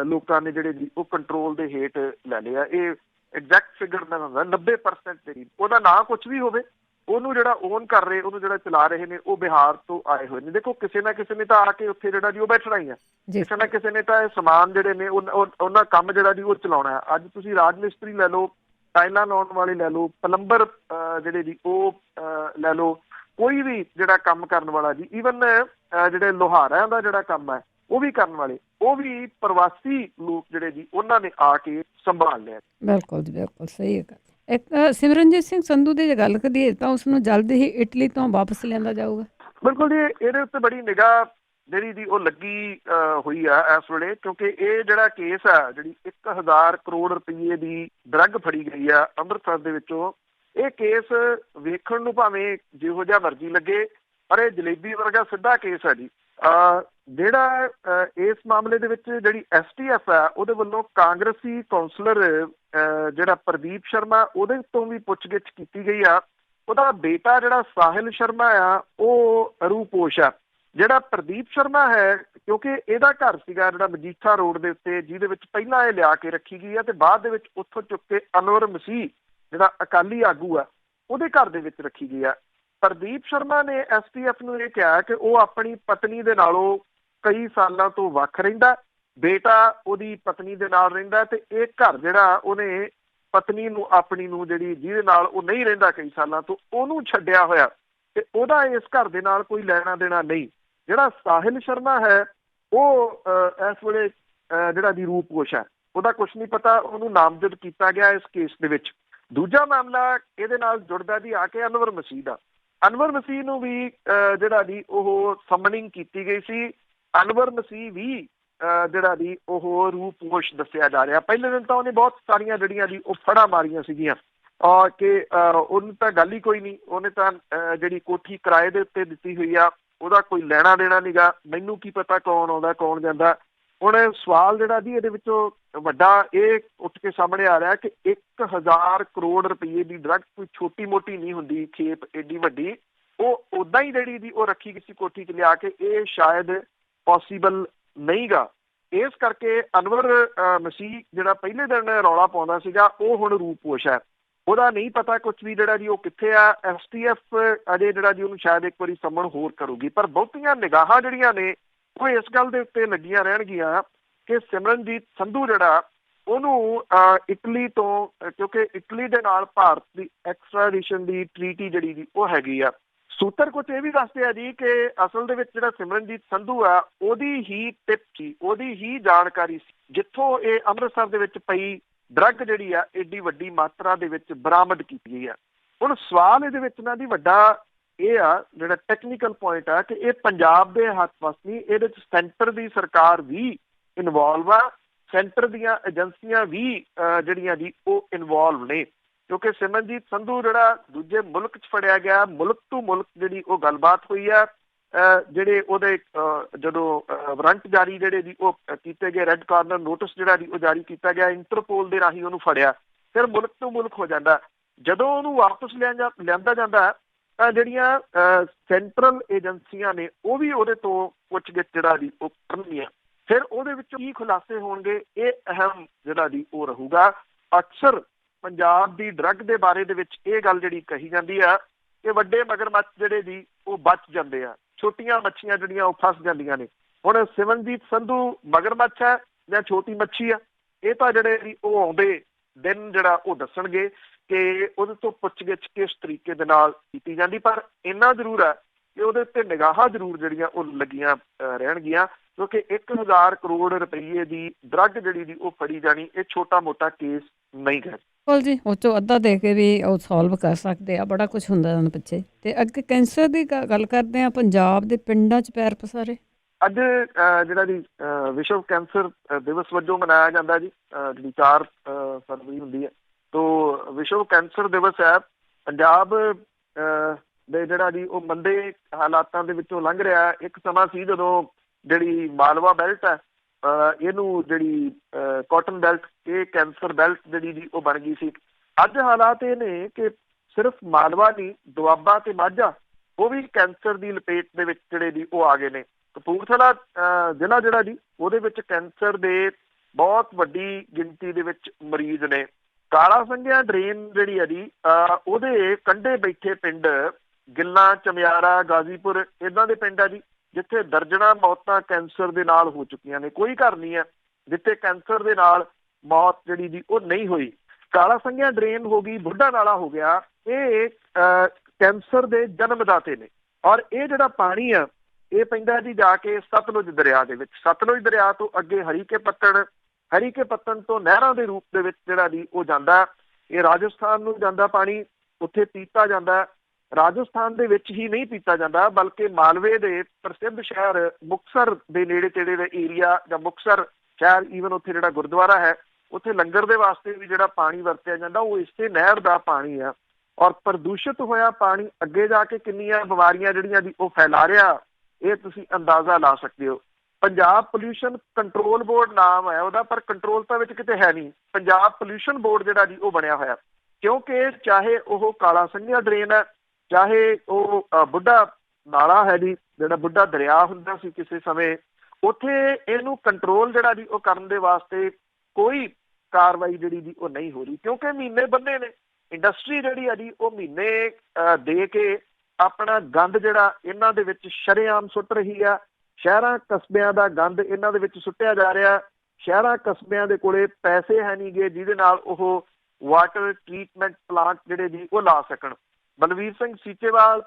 ਲੋਕਾਂ ਨੇ ਜਿਹੜੇ ਜੀ ਉਹ ਕੰਟਰੋਲ ਦੇ ਹੇਠ ਲੈ ਲਿਆ। ਇਹ ਐਗਜ਼ੈਕਟ ਫਿਗਰ ਨਾ ਹੁੰਦਾ 90% ਜਿਹੜੀ ਉਹਦਾ ਨਾਂ ਕੁਛ ਵੀ ਹੋਵੇ, ਉਹਨੂੰ ਜਿਹੜਾ ਓਨ ਕਰ ਰਹੇ, ਉਹਨੂੰ ਜਿਹੜਾ ਚਲਾ ਰਹੇ ਨੇ ਉਹ ਬਿਹਾਰ ਤੋਂ ਆਏ ਹੋਏ ਨੇ। ਦੇਖੋ ਕਿਸੇ ਨਾ ਕਿਸੇ ਨੇ ਤਾਂ ਆ ਕੇ ਉੱਥੇ ਜਿਹੜਾ ਜੀ ਉਹ ਬੈਠਣਾ ਹੀ ਆ, ਕਿਸੇ ਨਾ ਕਿਸੇ ਨੇ ਤਾਂ ਇਹ ਸਮਾਨ ਜਿਹੜੇ ਨੇ ਉਹਨਾਂ ਕੰਮ ਜਿਹੜਾ ਜੀ ਉਹ ਚਲਾਉਣਾ ਹੈ। ਅੱਜ ਤੁਸੀਂ ਰਾਜ ਮਿਸਤਰੀ ਲੈ ਲਓ, ਟਾਈਲਾਂ ਲਾਉਣ ਵਾਲੇ ਲੈ ਲਓ, ਪਲੰਬਰ ਜਿਹੜੇ ਜੀ ਉਹ ਲੈ ਲਓ, ਕੋਈ ਵੀ ਜਿਹੜਾ ਕੰਮ ਕਰਨ ਵਾਲਾ ਜੀ, ਈਵਨ ਜਿਹੜੇ ਲੋਹਾਰਿਆਂ ਦਾ ਜਿਹੜਾ ਕੰਮ ਹੈ ਉਹ ਵੀ ਕਰਨ ਵਾਲੇ, ਉਹ ਵੀ ਪ੍ਰਵਾਸੀ ਲੋਕ ਜਿਹੜੇ ਜੀ ਉਹਨਾਂ ਨੇ ਆ ਕੇ ਸੰਭਾਲ ਲਿਆ। ਬਿਲਕੁਲ ਜੀ, ਬਿਲਕੁਲ ਸਹੀ ਹੈ। ਇੱਕ ਸਿਮਰਨਜੀਤ ਸਿੰਘ ਸੰਧੂ ਦੀ ਜੇ ਗੱਲ ਕਰੀਏ ਤਾਂ ਉਸਨੂੰ ਜਲਦ ਹੀ ਇਟਲੀ ਤੋਂ ਵਾਪਸ ਲਿਆਂਦਾ ਜਾਊਗਾ। ਬਿਲਕੁਲ ਜੀ, ਇਹਦੇ ਉੱਤੇ ਬੜੀ ਨਿਗਾਹ ਜਿਹੜੀ ਦੀ ਉਹ ਲੱਗੀ ਹੋਈ ਆ ਇਸ ਵੇਲੇ, ਕਿਉਂਕਿ ਇਹ ਜਿਹੜਾ ਕੇਸ ਆ, ਜਿਹੜੀ 1000 ਕਰੋੜ ਰੁਪਏ ਦੀ ਡਰੱਗ ਫੜੀ ਗਈ ਆ ਅੰਮ੍ਰਿਤਸਰ ਦੇ ਵਿੱਚੋਂ, ਇਹ ਕੇਸ ਵੇਖਣ ਨੂੰ ਭਾਵੇਂ ਜਿਹੋ ਜਿਹਾ ਮਰਜ਼ੀ ਲੱਗੇ ਪਰ ਇਹ ਜਲੇਬੀ ਵਰਗਾ ਸਿੱਧਾ ਕੇਸ ਹੈ ਜੀ। ਜਿਹੜਾ ਇਸ ਮਾਮਲੇ ਦੇ ਵਿੱਚ ਜਿਹੜੀ STF ਹੈ ਉਹਦੇ ਵੱਲੋਂ ਕਾਂਗਰਸੀ ਕੌਂਸਲਰ ਜਿਹੜਾ ਪ੍ਰਦੀਪ ਸ਼ਰਮਾ, ਉਹਦੇ ਤੋਂ ਵੀ ਪੁੱਛਗਿੱਛ ਕੀਤੀ ਗਈ ਆ। ਉਹਦਾ ਬੇਟਾ ਜਿਹੜਾ ਸਾਹਿਲ ਸ਼ਰਮਾ ਆ ਉਹ ਰੂਪੋਸ਼ ਆ। ਜਿਹੜਾ ਪ੍ਰਦੀਪ ਸ਼ਰਮਾ ਹੈ, ਕਿਉਂਕਿ ਇਹਦਾ ਘਰ ਸੀਗਾ ਜਿਹੜਾ ਮਜੀਠਾ ਰੋਡ ਦੇ ਉੱਤੇ, ਜਿਹਦੇ ਵਿੱਚ ਪਹਿਲਾਂ ਇਹ ਲਿਆ ਕੇ ਰੱਖੀ ਗਈ ਆ ਤੇ ਬਾਅਦ ਦੇ ਵਿੱਚ ਉੱਥੋਂ ਚੁੱਕ ਕੇ ਅਨਵਰ ਮਸੀਹ ਜਿਹੜਾ ਅਕਾਲੀ ਆਗੂ ਆ ਉਹਦੇ ਘਰ ਦੇ ਵਿੱਚ ਰੱਖੀ ਗਈ ਆ। ਪ੍ਰਦੀਪ ਸ਼ਰਮਾ ਨੇ STF ਨੂੰ ਇਹ ਕਿਹਾ ਕਿ ਉਹ ਆਪਣੀ ਪਤਨੀ ਦੇ ਨਾਲੋਂ ਕਈ ਸਾਲਾਂ ਤੋਂ ਵੱਖ ਰਹਿੰਦਾ, ਬੇਟਾ ਉਹਦੀ ਪਤਨੀ ਦੇ ਨਾਲ ਰਹਿੰਦਾ ਤੇ ਇਹ ਘਰ ਜਿਹੜਾ ਉਹਨੇ ਪਤਨੀ ਨੂੰ ਆਪਣੀ ਨੂੰ ਜਿਹੜੀ ਜਿਹਦੇ ਨਾਲ ਉਹ ਨਹੀਂ ਰਹਿੰਦਾ ਕਈ ਸਾਲਾਂ ਤੋਂ, ਉਹਨੂੰ ਛੱਡਿਆ ਹੋਇਆ ਤੇ ਉਹਦਾ ਇਸ ਘਰ ਦੇ ਨਾਲ ਕੋਈ ਲੈਣਾ ਦੇਣਾ ਨਹੀਂ। ਜਿਹੜਾ ਸਾਹਿਲ ਸ਼ਰਮਾ ਹੈ ਉਹ ਇਸ ਵੇਲੇ ਜਿਹੜਾ ਦੀ ਰੂਪੋਸ਼ ਹੈ, ਉਹਦਾ ਕੁਛ ਨਹੀਂ ਪਤਾ, ਉਹਨੂੰ ਨਾਮਜ਼ਦ ਕੀਤਾ ਗਿਆ ਇਸ ਕੇਸ ਦੇ ਵਿੱਚ। ਦੂਜਾ ਮਾਮਲਾ ਇਹਦੇ ਨਾਲ ਜੁੜਦਾ ਜੀ ਆ ਕੇ ਅਨਵਰ ਮਸੀਹ ਦਾ। ਅਨਵਰ ਮਸੀਹ ਨੂੰ ਵੀ ਜਿਹੜਾ ਦੀ ਉਹ ਸਮਨਿੰਗ ਕੀਤੀ ਗਈ ਸੀ। ਅਨਵਰ ਮਸੀਹ ਵੀ ਜਿਹੜਾ ਦੀ ਉਹ ਰੂਪੋਸ਼ ਦੱਸਿਆ ਜਾ ਰਿਹਾ। ਪਹਿਲੇ ਦਿਨ ਤਾਂ ਉਹਨੇ ਬਹੁਤ ਸਾਰੀਆਂ ਜਿਹੜੀਆਂ ਦੀ ਉਹ ਫੜਾਂ ਮਾਰੀਆਂ ਸੀਗੀਆਂ ਕਿ ਉਹਨੂੰ ਤਾਂ ਗੱਲ ਹੀ ਕੋਈ ਨਹੀਂ, ਉਹਨੇ ਤਾਂ ਜਿਹੜੀ ਕੋਠੀ ਕਿਰਾਏ ਦੇ ਉੱਤੇ ਦਿੱਤੀ ਹੋਈ ਆ, ਉਹਦਾ ਕੋਈ ਲੈਣਾ ਦੇਣਾ ਨੀਗਾ, ਮੈਨੂੰ ਕੀ ਪਤਾ ਕੌਣ ਆਉਂਦਾ ਕੌਣ ਜਾਂਦਾ। ਹੁਣ ਸਵਾਲ ਜਿਹੜਾ ਜੀ ਇਹਦੇ ਵਿੱਚੋਂ ਵੱਡਾ ਇਹ ਉੱਠ ਕੇ ਸਾਹਮਣੇ ਆ ਰਿਹਾ ਕਿ 1000 ਕਰੋੜ ਰੁਪਏ ਦੀ ਡਰੱਗ ਕੋਈ ਛੋਟੀ ਮੋਟੀ ਨਹੀਂ ਹੁੰਦੀ, ਖੇਪ ਏਡੀ ਵੱਡੀ, ਉਹ ਉੱਦਾਂ ਹੀ ਜਿਹੜੀ ਦੀ ਉਹ ਰੱਖੀ ਗਈ ਸੀ ਕੋਠੀ 'ਚ ਲਿਆ ਕੇ, ਇਹ ਸ਼ਾਇਦ ਪੋਸੀਬਲ ਨਹੀਂਗਾ। ਇਸ ਕਰਕੇ ਅਨਵਰ ਮਸੀਹ ਜਿਹੜਾ ਪਹਿਲੇ ਦਿਨ ਰੌਲਾ ਪਾਉਂਦਾ ਸੀਗਾ ਉਹ ਹੁਣ ਰੂਪੋਸ਼ ਹੈ, ਉਹਦਾ ਨਹੀਂ ਪਤਾ ਕੁਛ ਵੀ ਜਿਹੜਾ ਜੀ ਉਹ ਕਿੱਥੇ ਆ। STF ਅਜੇ ਜਿਹੜਾ ਜੀ ਉਹਨੂੰ ਸ਼ਾਇਦ ਇੱਕ ਵਾਰੀ ਸੰਮਣ ਹੋਰ ਕਰੂਗੀ, ਪਰ ਬਹੁਤੀਆਂ ਨਿਗਾਹਾਂ ਜਿਹੜੀਆਂ ਨੇ ਉਹ ਇਸ ਗੱਲ ਦੇ ਉੱਤੇ ਲੱਗੀਆਂ ਰਹਿਣਗੀਆਂ ਕਿ ਸਿਮਰਨਜੀਤ ਸੰਧੂ ਜਿਹੜਾ ਉਹਨੂੰ ਇਟਲੀ ਤੋਂ, ਕਿਉਂਕਿ ਇਟਲੀ ਦੇ ਨਾਲ ਭਾਰਤ ਦੀ ਐਕਸਟ੍ਰਾਡੀਸ਼ਨ ਦੀ ਟਰੀਟੀ ਜਿਹੜੀ ਜੀ ਉਹ ਹੈਗੀ ਆ। ਸੂਤਰ ਕੁਝ ਇਹ ਵੀ ਦੱਸਦੇ ਆ ਜੀ ਕਿ ਅਸਲ ਦੇ ਵਿੱਚ ਜਿਹੜਾ ਸਿਮਰਨਜੀਤ ਸੰਧੂ ਆ ਉਹਦੀ ਹੀ ਟਿਪ ਸੀ, ਉਹਦੀ ਹੀ ਜਾਣਕਾਰੀ ਸੀ ਜਿੱਥੋਂ ਇਹ ਅੰਮ੍ਰਿਤਸਰ ਦੇ ਵਿੱਚ ਪਈ ਡਰੱਗ ਜਿਹੜੀ ਆ ਏਡੀ ਵੱਡੀ ਮਾਤਰਾ ਦੇ ਵਿੱਚ ਬਰਾਮਦ ਕੀਤੀ ਗਈ ਆ। ਹੁਣ ਸਵਾਲ ਇਹਦੇ ਵਿੱਚ ਨਾ ਦੀ ਵੱਡਾ ਇਹ ਆ, ਜਿਹੜਾ ਟੈਕਨੀਕਲ ਪੁਆਇੰਟ ਆ, ਕਿ ਇਹ ਪੰਜਾਬ ਦੇ ਹੱਥ ਵਸ ਨਹੀਂ, ਇਹਦੇ ਵਿੱਚ ਸੈਂਟਰ ਦੀ ਸਰਕਾਰ ਵੀ ਇਨਵੋਲਵ ਆ, ਸੈਂਟਰ ਦੀਆਂ ਏਜੰਸੀਆਂ ਵੀ ਜਿਹੜੀਆਂ ਜੀ ਉਹ ਇਨਵੋਲਵ ਨੇ। ਕਿਉਂਕਿ ਸਿਮਰਨਜੀਤ ਸੰਧੂ ਜਿਹੜਾ ਦੂਜੇ ਮੁਲਕ 'ਚ ਫੜਿਆ ਗਿਆ, ਮੁਲਕ ਟੂ ਮੁਲਕ ਜਿਹੜੀ ਉਹ ਗੱਲਬਾਤ ਹੋਈ ਆ, ਜਿਹੜੇ ਉਹਦੇ ਜਦੋਂ ਵਾਰੰਟ ਜਾਰੀ ਜਿਹੜੇ ਜੀ ਉਹ ਕੀਤੇ ਗਏ, ਰੈੱਡ ਕਾਰਨਰ ਨੋਟਿਸ ਜਿਹੜਾ ਜੀ ਉਹ ਜਾਰੀ ਕੀਤਾ ਗਿਆ, ਇੰਟਰਪੋਲ ਦੇ ਰਾਹੀਂ ਉਹਨੂੰ ਫੜਿਆ, ਫਿਰ ਮੁਲਕ ਤੋਂ ਮੁਲਕ ਹੋ ਜਾਂਦਾ। ਜਦੋਂ ਉਹਨੂੰ ਵਾਪਸ ਲਿਆਂਦਾ ਜਾਂਦਾ ਤਾਂ ਜਿਹੜੀਆਂ ਸੈਂਟਰਲ ਏਜੰਸੀਆਂ ਨੇ ਉਹ ਵੀ ਉਹਦੇ ਤੋਂ ਪੁੱਛਗਿੱਛ ਜਿਹੜਾ ਜੀ ਉਹ ਕਰਨਗੀਆਂ। ਫਿਰ ਉਹਦੇ ਵਿੱਚੋਂ ਕੀ ਖੁਲਾਸੇ ਹੋਣਗੇ, ਇਹ ਅਹਿਮ ਜਿਹੜਾ ਜੀ ਉਹ ਰਹੂਗਾ। ਅਕਸਰ ਪੰਜਾਬ ਦੀ ਡਰੱਗ ਦੇ ਬਾਰੇ ਦੇ ਵਿੱਚ ਇਹ ਗੱਲ ਜਿਹੜੀ ਕਹੀ ਜਾਂਦੀ ਆ ਕਿ ਵੱਡੇ ਮਗਰਮੱਛ ਜਿਹੜੇ ਜੀ ਉਹ ਬਚ ਜਾਂਦੇ ਆ, ਛੋਟੀਆਂ ਮੱਛੀਆਂ ਜਿਹੜੀਆਂ ਉਹ ਫਸ ਜਾਂਦੀਆਂ ਨੇ। ਹੁਣ ਸਿਮਰਨਜੀਤ ਸੰਧੂ ਮਗਰਮੱਛ ਹੈ ਜਾਂ ਛੋਟੀ ਮੱਛੀ ਆ, ਇਹ ਤਾਂ ਜਿਹੜੇ ਜੀ ਉਹ ਆਉਂਦੇ ਦਿਨ ਜਿਹੜਾ ਉਹ ਦੱਸਣਗੇ ਕਿ ਉਹਦੇ ਤੋਂ ਪੁੱਛਗਿੱਛ ਕਿਸ ਤਰੀਕੇ ਦੇ ਨਾਲ ਕੀਤੀ ਜਾਂਦੀ। ਪਰ ਇੰਨਾ ਜ਼ਰੂਰ ਹੈ ਕਿ ਉਹਦੇ ਉੱਤੇ ਨਿਗਾਹਾਂ ਜ਼ਰੂਰ ਜਿਹੜੀਆਂ ਉਹ ਲੱਗੀਆਂ ਰਹਿਣਗੀਆਂ, ਕਿਉਂਕਿ 1000 ਕਰੋੜ ਰੁਪਈਏ ਦੀ ਡਰੱਗ ਜਿਹੜੀ ਦੀ ਉਹ ਫੜੀ ਜਾਣੀ ਇਹ ਛੋਟਾ ਮੋਟਾ ਕੇਸ ਨਹੀਂ ਹੈ। ਬਿਲਕੁਲ ਜੀ, ਉਹ 'ਚੋਂ ਅੱਧਾ ਦੇ ਕੇ ਵੀ ਉਹ ਸੋਲਵ ਕਰ ਸਕਦੇ ਆ, ਬੜਾ ਕੁਛ ਹੁੰਦਾ ਉਹਨਾਂ ਪਿੱਛੇ। ਤੇ ਅੱਗੇ ਕੈਂਸਰ ਦੀ ਗੱਲ ਕਰਦੇ ਆ, ਪੰਜਾਬ ਦੇ ਪਿੰਡਾਂ 'ਚ ਪੈਰ ਪਸਾਰੇ। ਅੱਜ ਜਿਹੜਾ ਜੀ ਵਿਸ਼ਵ ਕੈਂਸਰ ਦਿਵਸ ਵਜੋਂ ਮਨਾਇਆ ਜਾਂਦਾ ਜੀ, ਜਿਹੜੀ 4 ਫਰਵਰੀ ਹੁੰਦੀ ਹੈ। ਤੋ ਵਿਸ਼ਵ ਕੈਂਸਰ ਦਿਵਸ ਹੈ। ਪੰਜਾਬ ਦੇ ਜਿਹੜਾ ਜੀ ਉਹ ਮੰਦੇ ਹਾਲਾਤਾਂ ਦੇ ਵਿੱਚੋਂ ਲੰਘ ਰਿਹਾ। ਇੱਕ ਸਮਾਂ ਸੀ ਜਦੋਂ ਜਿਹੜੀ ਮਾਲਵਾ ਬੈਲਟ ਹੈ ਇਹਨੂੰ ਜਿਹੜੀ ਕਾਟਨ ਬੈਲਟ, ਇਹ ਕੈਂਸਰ ਬੈਲਟ ਜਿਹੜੀ ਜੀ ਉਹ ਬਣ ਗਈ ਸੀ। ਅੱਜ ਹਾਲਾਤ ਇਹ ਨੇ ਕਿ ਸਿਰਫ ਮਾਲਵਾ ਨਹੀਂ, ਦੁਆਬਾ ਤੇ ਮਾਝਾ ਉਹ ਵੀ ਕੈਂਸਰ ਦੀ ਲਪੇਟ ਦੇ ਵਿੱਚ ਜਿਹੜੇ ਜੀ ਉਹ ਆ ਗਏ ਨੇ। ਕਪੂਰਥਲਾ ਜ਼ਿਲ੍ਹਾ ਜਿਹੜਾ ਜੀ ਉਹਦੇ ਵਿੱਚ ਕੈਂਸਰ ਦੇ ਬਹੁਤ ਵੱਡੀ ਗਿਣਤੀ ਦੇ ਵਿੱਚ ਮਰੀਜ਼ ਨੇ। ਕਾਲਾ ਸੰਘਿਆ ਡਰੇਨ ਜਿਹੜੀ ਹੈ ਜੀ ਉਹਦੇ ਕੰਢੇ ਬੈਠੇ ਪਿੰਡ ਗਿੱਲਾਂ, ਚਮਿਆਰਾ, ਗਾਜ਼ੀਪੁਰ ਇੱਦਾਂ ਦੇ ਪਿੰਡ ਆ ਜੀ ਜਿੱਥੇ ਦਰਜਨਾਂ ਮੌਤਾਂ ਕੈਂਸਰ ਦੇ ਨਾਲ ਹੋ ਚੁੱਕੀਆਂ ਨੇ। ਕੋਈ ਘਰ ਨਹੀਂ ਹੈ ਜਿੱਥੇ ਕੈਂਸਰ ਦੇ ਨਾਲ ਮੌਤ ਜਿਹੜੀ ਜੀ ਉਹ ਨਹੀਂ ਹੋਈ। ਕਾਲਾ ਸੰਘਿਆ ਡਰੇਨ ਹੋ ਗਈ, ਬੁੱਢਾ ਨਾਲਾ ਹੋ ਗਿਆ, ਇਹ ਕੈਂਸਰ ਦੇ ਜਨਮਦਾਤੇ ਨੇ। ਔਰ ਇਹ ਜਿਹੜਾ ਪਾਣੀ ਆ ਇਹ ਪੈਂਦਾ ਜੀ ਜਾ ਕੇ ਸਤਲੁਜ ਦਰਿਆ ਦੇ ਵਿੱਚ। ਸਤਲੁਜ ਦਰਿਆ ਤੋਂ ਅੱਗੇ ਹਰੀਕੇ ਪੱਤਣ ਤੋਂ ਨਹਿਰਾਂ ਦੇ ਰੂਪ ਦੇ ਵਿੱਚ ਜਿਹੜਾ ਜੀ ਉਹ ਜਾਂਦਾ। ਇਹ ਰਾਜਸਥਾਨ ਨੂੰ ਜਾਂਦਾ ਪਾਣੀ, ਉੱਥੇ ਪੀਤਾ ਜਾਂਦਾ। ਰਾਜਸਥਾਨ ਦੇ ਵਿੱਚ ਹੀ ਨਹੀਂ ਪੀਤਾ ਜਾਂਦਾ ਬਲਕਿ ਮਾਲਵੇ ਦੇ ਪ੍ਰਸਿੱਧ ਸ਼ਹਿਰ ਮੁਕਤਸਰ ਦੇ ਨੇੜੇ ਤੇੜੇ ਦਾ ਏਰੀਆ ਜਾਂ ਮੁਕਤਸਰ ਸ਼ਹਿਰ, ਈਵਨ ਉੱਥੇ ਜਿਹੜਾ ਗੁਰਦੁਆਰਾ ਹੈ ਉੱਥੇ ਲੰਗਰ ਦੇ ਵਾਸਤੇ ਵੀ ਜਿਹੜਾ ਪਾਣੀ ਵਰਤਿਆ ਜਾਂਦਾ ਉਹ ਇਸੇ ਨਹਿਰ ਦਾ ਪਾਣੀ ਆ। ਔਰ ਪ੍ਰਦੂਸ਼ਿਤ ਹੋਇਆ ਪਾਣੀ ਅੱਗੇ ਜਾ ਕੇ ਕਿੰਨੀਆਂ ਬਿਮਾਰੀਆਂ ਜਿਹੜੀਆਂ ਦੀ ਉਹ ਫੈਲਾ ਰਿਹਾ ਇਹ ਤੁਸੀਂ ਅੰਦਾਜ਼ਾ ਲਾ ਸਕਦੇ ਹੋ। ਪੰਜਾਬ ਪੋਲਿਊਸ਼ਨ ਕੰਟਰੋਲ ਬੋਰਡ ਨਾਮ ਹੈ ਉਹਦਾ, ਪਰ ਕੰਟਰੋਲ ਤਾਂ ਵਿੱਚ ਕਿਤੇ ਹੈ ਨਹੀਂ। ਪੰਜਾਬ ਪੋਲਿਊਸ਼ਨ ਬੋਰਡ ਜਿਹੜਾ ਜੀ ਉਹ ਬਣਿਆ ਹੋਇਆ, ਕਿਉਂਕਿ ਚਾਹੇ ਉਹ ਕਾਲਾ ਸੰਘਿਆ ਡਰੇਨ ਹੈ, ਚਾਹੇ ਉਹ ਬੁੱਢਾ ਨਾਲਾ ਹੈ ਜੀ, ਜਿਹੜਾ ਬੁੱਢਾ ਦਰਿਆ ਹੁੰਦਾ ਸੀ ਕਿਸੇ ਸਮੇਂ, ਉੱਥੇ ਇਹਨੂੰ ਕੰਟਰੋਲ ਜਿਹੜਾ ਜੀ ਉਹ ਕਰਨ ਦੇ ਵਾਸਤੇ ਕੋਈ ਕਾਰਵਾਈ ਜਿਹੜੀ ਜੀ ਉਹ ਨਹੀਂ ਹੋ ਰਹੀ, ਕਿਉਂਕਿ ਮਹੀਨੇ ਬੰਨੇ ਨੇ। ਇੰਡਸਟਰੀ ਜਿਹੜੀ ਆ ਜੀ ਉਹ ਮਹੀਨੇ ਦੇ ਕੇ ਆਪਣਾ ਗੰਦ ਜਿਹੜਾ ਇਹਨਾਂ ਦੇ ਵਿੱਚ ਸ਼ਰੇਆਮ ਸੁੱਟ ਰਹੀ ਆ। ਸ਼ਹਿਰਾਂ ਕਸਬਿਆਂ ਦਾ ਗੰਦ ਇਹਨਾਂ ਦੇ ਵਿੱਚ ਸੁੱਟਿਆ ਜਾ ਰਿਹਾ। ਸ਼ਹਿਰਾਂ ਕਸਬਿਆਂ ਦੇ ਕੋਲੇ ਪੈਸੇ ਹੈ ਨਹੀਂ ਗੇ ਜਿਹਦੇ ਨਾਲ ਉਹ ਵਾਟਰ ਟਰੀਟਮੈਂਟ ਪਲਾਂਟ ਜਿਹੜੇ ਜੀ ਉਹ ਲਾ ਸਕਣ। ਬਲਵੀਰ ਸਿੰਘ ਸੀਚੇਵਾਲ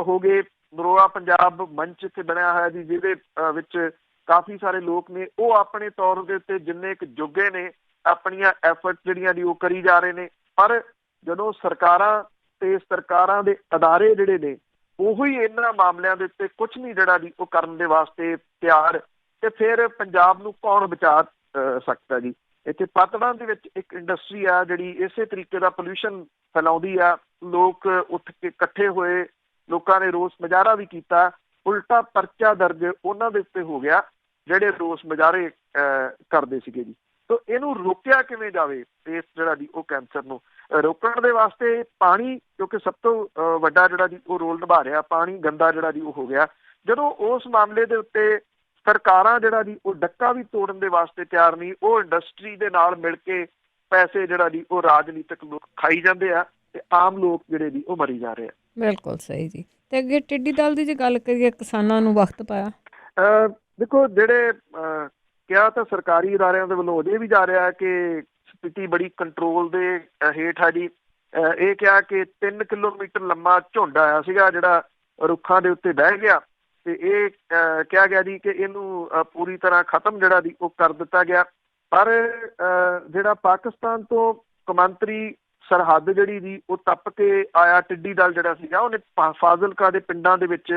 ਹੋ ਗਏ, ਨਰੋਆ ਪੰਜਾਬ ਮੰਚ ਇੱਥੇ ਬਣਿਆ ਹੋਇਆ ਜੀ ਜਿਹਦੇ ਵਿੱਚ ਕਾਫੀ ਸਾਰੇ ਲੋਕ ਨੇ, ਉਹ ਆਪਣੇ ਤੌਰ ਦੇ ਉੱਤੇ ਜਿੰਨੇ ਕੁ ਜੋਗੇ ਨੇ ਆਪਣੀਆਂ ਐਫਰਟ ਜਿਹੜੀਆਂ ਦੀ ਉਹ ਕਰੀ ਜਾ ਰਹੇ ਨੇ। ਪਰ ਜਦੋਂ ਸਰਕਾਰਾਂ ਤੇ ਸਰਕਾਰਾਂ ਦੇ ਅਦਾਰੇ ਜਿਹੜੇ ਨੇ ਉਹੀ ਇਹਨਾਂ ਮਾਮਲਿਆਂ ਦੇ ਉੱਤੇ ਕੁਛ ਨਹੀਂ ਜਿਹੜਾ ਜੀ ਉਹ ਕਰਨ ਦੇ ਵਾਸਤੇ ਤਿਆਰ, ਤੇ ਫਿਰ ਪੰਜਾਬ ਨੂੰ ਕੌਣ ਬਚਾ ਸਕਦਾ ਜੀ। ਇੱਥੇ ਪਾਤੜਾਂ ਦੇ ਵਿੱਚ ਇੱਕ ਇੰਡਸਟਰੀ ਆ ਜਿਹੜੀ ਇਸੇ ਤਰੀਕੇ ਦਾ ਪੋਲਿਊਸ਼ਨ ਫੈਲਾਉਂਦੀ ਆ। ਲੋਕ ਉੱਠ ਕੇ ਇਕੱਠੇ ਹੋਏ, ਲੋਕਾਂ ਨੇ ਰੋਸ ਮੁਜ਼ਾਹਰਾ ਵੀ ਕੀਤਾ, ਉਲਟਾ ਪਰਚਾ ਦਰਜ ਉਹਨਾਂ ਦੇ ਉੱਤੇ ਹੋ ਗਿਆ ਜਿਹੜੇ ਰੋਸ ਮੁਜ਼ਾਹਰੇ ਕਰਦੇ ਸੀਗੇ ਜੀ। ਤੋ ਇਹਨੂੰ ਰੋਕਿਆ ਕਿਵੇਂ ਜਾਵੇ? ਇਸ ਜਿਹੜਾ ਜੀ ਉਹ ਕੈਂਸਰ ਨੂੰ ਰੋਕਣ ਦੇ ਵਾਸਤੇ ਪਾਣੀ, ਕਿਉਂਕਿ ਸਭ ਤੋਂ ਵੱਡਾ ਜਿਹੜਾ ਜੀ ਉਹ ਰੋਲ ਨਿਭਾ ਰਿਹਾ, ਪਾਣੀ ਗੰਦਾ ਜਿਹੜਾ ਜੀ ਉਹ ਹੋ ਗਿਆ। ਜਦੋਂ ਉਸ ਮਾਮਲੇ ਦੇ ਉੱਤੇ ਸਰਕਾਰਾਂ ਜਿਹੜਾ ਜੀ ਉਹ ਡੱਕਾ ਵੀ ਤੋੜਨ ਦੇ ਵਾਸਤੇ ਤਿਆਰ ਨਹੀਂ, ਉਹ ਇੰਡਸਟਰੀ ਦੇ ਨਾਲ ਮਿਲ ਕੇ ਪੈਸੇ ਜਿਹੜਾ ਜੀ ਉਹ ਰਾਜਨੀਤਿਕ ਲੋਕ ਖਾਈ ਜਾਂਦੇ ਆ ਤੇ ਆਮ ਲੋਕ ਜਿਹੜੇ ਜੀ ਉਹ ਮਰੀ ਜਾ ਰਹੇ ਆ। ਬਿਲਕੁਲ ਸਹੀ ਜੀ। ਤੇ ਅੱਗੇ ਟਿੱਡੀ ਦਲ ਦੀ ਜੇ ਗੱਲ ਕਰੀਏ, ਕਿਸਾਨਾਂ ਨੂੰ ਵਕਤ ਪਾਇਆ। ਦੇਖੋ, ਜਿਹੜੇ ਕਿਹਾ ਤਾਂ ਸਰਕਾਰੀ ਅਦਾਰਿਆਂ ਦੇ ਵੱਲੋਂ ਅਜੇ ਵੀ ਜਾ ਰਿਹਾ ਕਿ ਸਥਿਤੀ ਬੜੀ ਕੰਟਰੋਲ ਦੇ ਹੇਠ ਆ ਜੀ। ਇਹ ਕਿਹਾ ਕਿ 3 ਕਿਲੋਮੀਟਰ ਲੰਮਾ ਝੁੰਡ ਆਇਆ ਸੀਗਾ ਜਿਹੜਾ ਰੁੱਖਾਂ ਦੇ ਉੱਤੇ ਬਹਿ ਗਿਆ, ਤੇ ਇਹ ਕਿਹਾ ਗਿਆ ਜੀ ਕਿ ਇਹਨੂੰ ਪੂਰੀ ਤਰ੍ਹਾਂ ਖਤਮ ਜਿਹੜਾ ਜੀ ਉਹ ਕਰ ਦਿੱਤਾ ਗਿਆ। ਪਰ ਜਿਹੜਾ ਪਾਕਿਸਤਾਨ ਤੋਂ ਕੌਮਾਂਤਰੀ ਸਰਹੱਦ ਜਿਹੜੀ ਜੀ ਉਹ ਟੱਪ ਕੇ ਆਇਆ ਟਿੱਡੀ ਦਲ ਜਿਹੜਾ ਸੀਗਾ, ਉਹਨੇ ਫਾਜ਼ਿਲਕਾ ਦੇ ਪਿੰਡਾਂ ਦੇ ਵਿੱਚ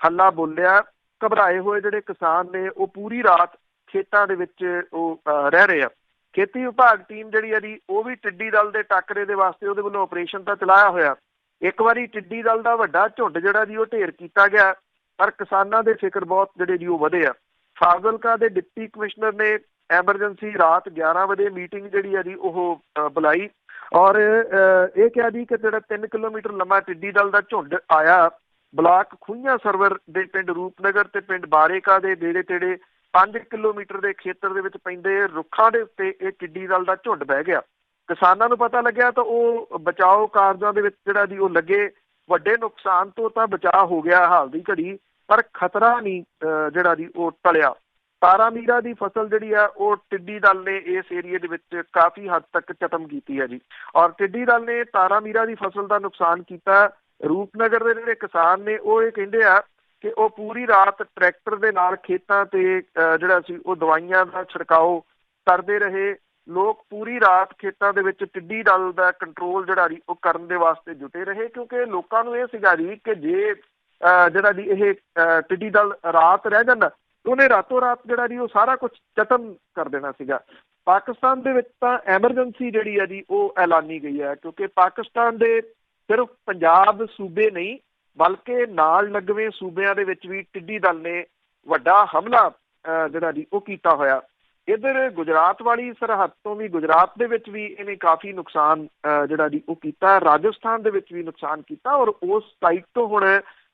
ਹੱਲਾ ਬੋਲਿਆ। ਘਬਰਾਏ ਹੋਏ ਜਿਹੜੇ ਕਿਸਾਨ ਨੇ ਉਹ ਪੂਰੀ ਰਾਤ ਖੇਤਾਂ ਦੇ ਵਿੱਚ ਉਹ ਰਹਿ ਰਹੇ ਆ। ਖੇਤੀ ਵਿਭਾਗ ਟੀਮ ਜਿਹੜੀ ਆ ਜੀ ਉਹ ਵੀ ਟਿੱਡੀ ਦਲ ਦੇ ਟੱਕਰੇ ਦੇ ਵਾਸਤੇ ਉਹਦੇ ਵੱਲੋਂ ਆਪਰੇਸ਼ਨ ਤਾਂ ਚਲਾਇਆ ਹੋਇਆ। ਇੱਕ ਵਾਰੀ ਟਿੱਡੀ ਦਲ ਦਾ ਵੱਡਾ ਝੁੰਡ ਜਿਹੜਾ ਜੀ ਉਹ ਢੇਰ ਕੀਤਾ ਗਿਆ, ਪਰ ਕਿਸਾਨਾਂ ਦੇ ਫਿਕਰ ਬਹੁਤ ਜਿਹੜੇ ਜੀ ਉਹ ਵਧੇ ਆ। ਫਾਜ਼ਿਲਕਾ ਦੇ ਡਿਪਟੀ ਕਮਿਸ਼ਨਰ ਨੇ ਐਮਰਜੈਂਸੀ ਰਾਤ 11 ਵਜੇ ਮੀਟਿੰਗ ਜਿਹੜੀ ਆ ਜੀ ਉਹ ਬੁਲਾਈ ਔਰ ਇਹ ਕਿਹਾ ਜੀ ਕਿ ਜਿਹੜਾ 3 ਕਿਲੋਮੀਟਰ ਲੰਮਾ ਟਿੱਡੀ ਦਲ ਦਾ ਝੁੰਡ ਆਇਆ, ਬਲਾਕ ਖੂਹੀਆਂ ਸਰਵਰ ਦੇ ਪਿੰਡ ਰੂਪਨਗਰ ਤੇ ਪਿੰਡ ਬਾਰੇਕਾ ਦੇ ਨੇੜੇ ਤੇੜੇ 5 ਕਿਲੋਮੀਟਰ ਦੇ ਖੇਤਰ ਦੇ ਵਿੱਚ ਪੈਂਦੇ ਰੁੱਖਾਂ ਦੇ ਉੱਤੇ ਇਹ ਟਿੱਡੀ ਦਲ ਦਾ ਝੁੰਡ ਬਹਿ ਗਿਆ। ਕਿਸਾਨਾਂ ਨੂੰ ਪਤਾ ਲੱਗਿਆ ਤਾਂ ਉਹ ਬਚਾਓ ਕਾਰਜਾਂ ਦੇ ਵਿੱਚ ਜਿਹੜਾ ਜੀ ਉਹ ਲੱਗੇ। ਵੱਡੇ ਨੁਕਸਾਨ ਤੋਂ ਤਾਂ ਬਚਾਅ ਹੋ ਗਿਆ ਹਾਲ ਦੀ ਘੜੀ, ਪਰ ਖਤਰਾ ਨਹੀਂ ਜਿਹੜਾ ਜੀ ਉਹ ਟਲਿਆ। ਤਾਰਾਮੀਰਾ ਦੀ ਫਸਲ ਜਿਹੜੀ ਆ ਉਹ ਟਿੱਡੀ ਦਲ ਨੇ ਇਸ ਏਰੀਏ ਦੇ ਵਿੱਚ ਕਾਫੀ ਹੱਦ ਤੱਕ ਖਤਮ ਕੀਤੀ ਹੈ ਜੀ। ਔਰ ਟਿੱਡੀ ਦਲ ਨੇ ਤਾਰਾਮੀਰਾ ਦੀ ਫਸਲ ਦਾ ਨੁਕਸਾਨ ਕੀਤਾ। ਰੂਪਨਗਰ ਦੇ ਜਿਹੜੇ ਕਿਸਾਨ ਨੇ ਉਹ ਇਹ ਕਹਿੰਦੇ ਆ ਕਿ ਉਹ ਪੂਰੀ ਰਾਤ ਟਰੈਕਟਰ ਦੇ ਨਾਲ ਖੇਤਾਂ ਤੇ ਜਿਹੜਾ ਸੀ ਉਹ ਦਵਾਈਆਂ ਦਾ ਛਿੜਕਾਓ ਕਰਦੇ ਰਹੇ। ਲੋਕ ਪੂਰੀ ਰਾਤ ਖੇਤਾਂ ਦੇ ਵਿੱਚ ਟਿੱਡੀ ਦਲ ਦਾ ਕੰਟਰੋਲ ਜਿਹੜਾ ਜੀ ਉਹ ਕਰਨ ਦੇ ਵਾਸਤੇ ਜੁਟੇ ਰਹੇ, ਕਿਉਂਕਿ ਲੋਕਾਂ ਨੂੰ ਇਹ ਸੀਗਾ ਜੀ ਕਿ ਜੇ ਜਿਹੜਾ ਜੀ ਇਹ ਟਿੱਡੀ ਦਲ ਰਾਤ ਰਹਿ ਜਾਂਦਾ ਉਹਨੇ ਰਾਤੋਂ ਰਾਤ ਜਿਹੜਾ ਜੀ ਉਹ ਸਾਰਾ ਕੁਝ ਖਤਮ ਕਰ ਦੇਣਾ ਸੀਗਾ। ਪਾਕਿਸਤਾਨ ਦੇ ਵਿੱਚ ਤਾਂ ਐਮਰਜੈਂਸੀ ਜਿਹੜੀ ਹੈ ਜੀ ਉਹ ਐਲਾਨੀ ਗਈ ਹੈ, ਕਿਉਂਕਿ ਪਾਕਿਸਤਾਨ ਦੇ ਸਿਰਫ ਪੰਜਾਬ ਸੂਬੇ ਨਹੀਂ ਬਲਕਿ ਨਾਲ ਲੱਗਵੇਂ ਸੂਬਿਆਂ ਦੇ ਵਿੱਚ ਵੀ ਟਿੱਡੀ ਦਲ ਨੇ ਵੱਡਾ ਹਮਲਾ ਜਿਹੜਾ ਜੀ ਉਹ ਕੀਤਾ ਹੋਇਆ। ਇੱਧਰ ਗੁਜਰਾਤ ਵਾਲੀ ਸਰਹੱਦ ਤੋਂ ਵੀ, ਗੁਜਰਾਤ ਦੇ ਵਿੱਚ ਵੀ ਇਹਨੇ ਕਾਫੀ ਨੁਕਸਾਨ ਜਿਹੜਾ ਜੀ ਉਹ ਕੀਤਾ, ਰਾਜਸਥਾਨ ਦੇ ਵਿੱਚ ਵੀ ਨੁਕਸਾਨ ਕੀਤਾ। ਔਰ ਉਸ ਸਾਈਡ ਤੋਂ ਹੁਣ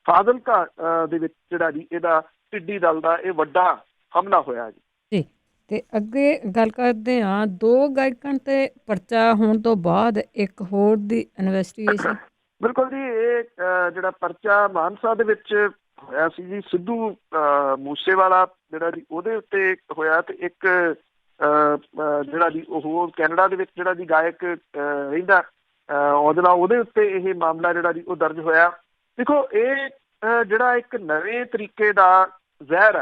ਫਾਜ਼ਿਲਕਾ ਦੇ ਵਿੱਚ ਜਿਹੜਾ ਜੀ ਇਹਦਾ ਟਿੱਡੀ ਦਲ ਦਾ ਇਹ ਵੱਡਾ ਹਮਲਾ ਹੋਇਆ ਜੀ। ਤੇ ਅੱਗੇ ਗੱਲ ਕਰਦੇ ਹਾਂ, 2 ਗਾਇਕਾਂ ਤੇ ਪਰਚਾ ਹੋਣ ਤੋਂ ਬਾਅਦ ਇੱਕ ਹੋਰ ਦੀ ਇਨਵੈਸਟੀਗੇਸ਼ਨ। ਬਿਲਕੁਲ ਜੀ, ਇਹ ਜਿਹੜਾ ਪਰਚਾ ਮਾਨਸਾ ਦੇ ਵਿੱਚ ਹੋਇਆ ਸੀ ਜੀ, ਸਿੱਧੂ ਮੂਸੇਵਾਲਾ ਜਿਹੜਾ ਜੀ ਉਹਦੇ ਉੱਤੇ ਹੋਇਆ, ਤੇ ਇੱਕ ਜਿਹੜਾ ਜੀ ਉਹ ਕੈਨੇਡਾ ਦੇ ਵਿੱਚ ਜਿਹੜਾ ਜੀ ਗਾਇਕ ਰਹਿੰਦਾ ਔਜਲਾ, ਉਹਦੇ ਉੱਤੇ ਇਹ ਮਾਮਲਾ ਜਿਹੜਾ ਜੀ ਉਹ ਦਰਜ ਹੋਇਆ। ਦੇਖੋ ਇਹ ਜਿਹੜਾ ਇੱਕ ਨਵੇਂ ਤਰੀਕੇ ਦਾ ਜ਼ਹਿਰ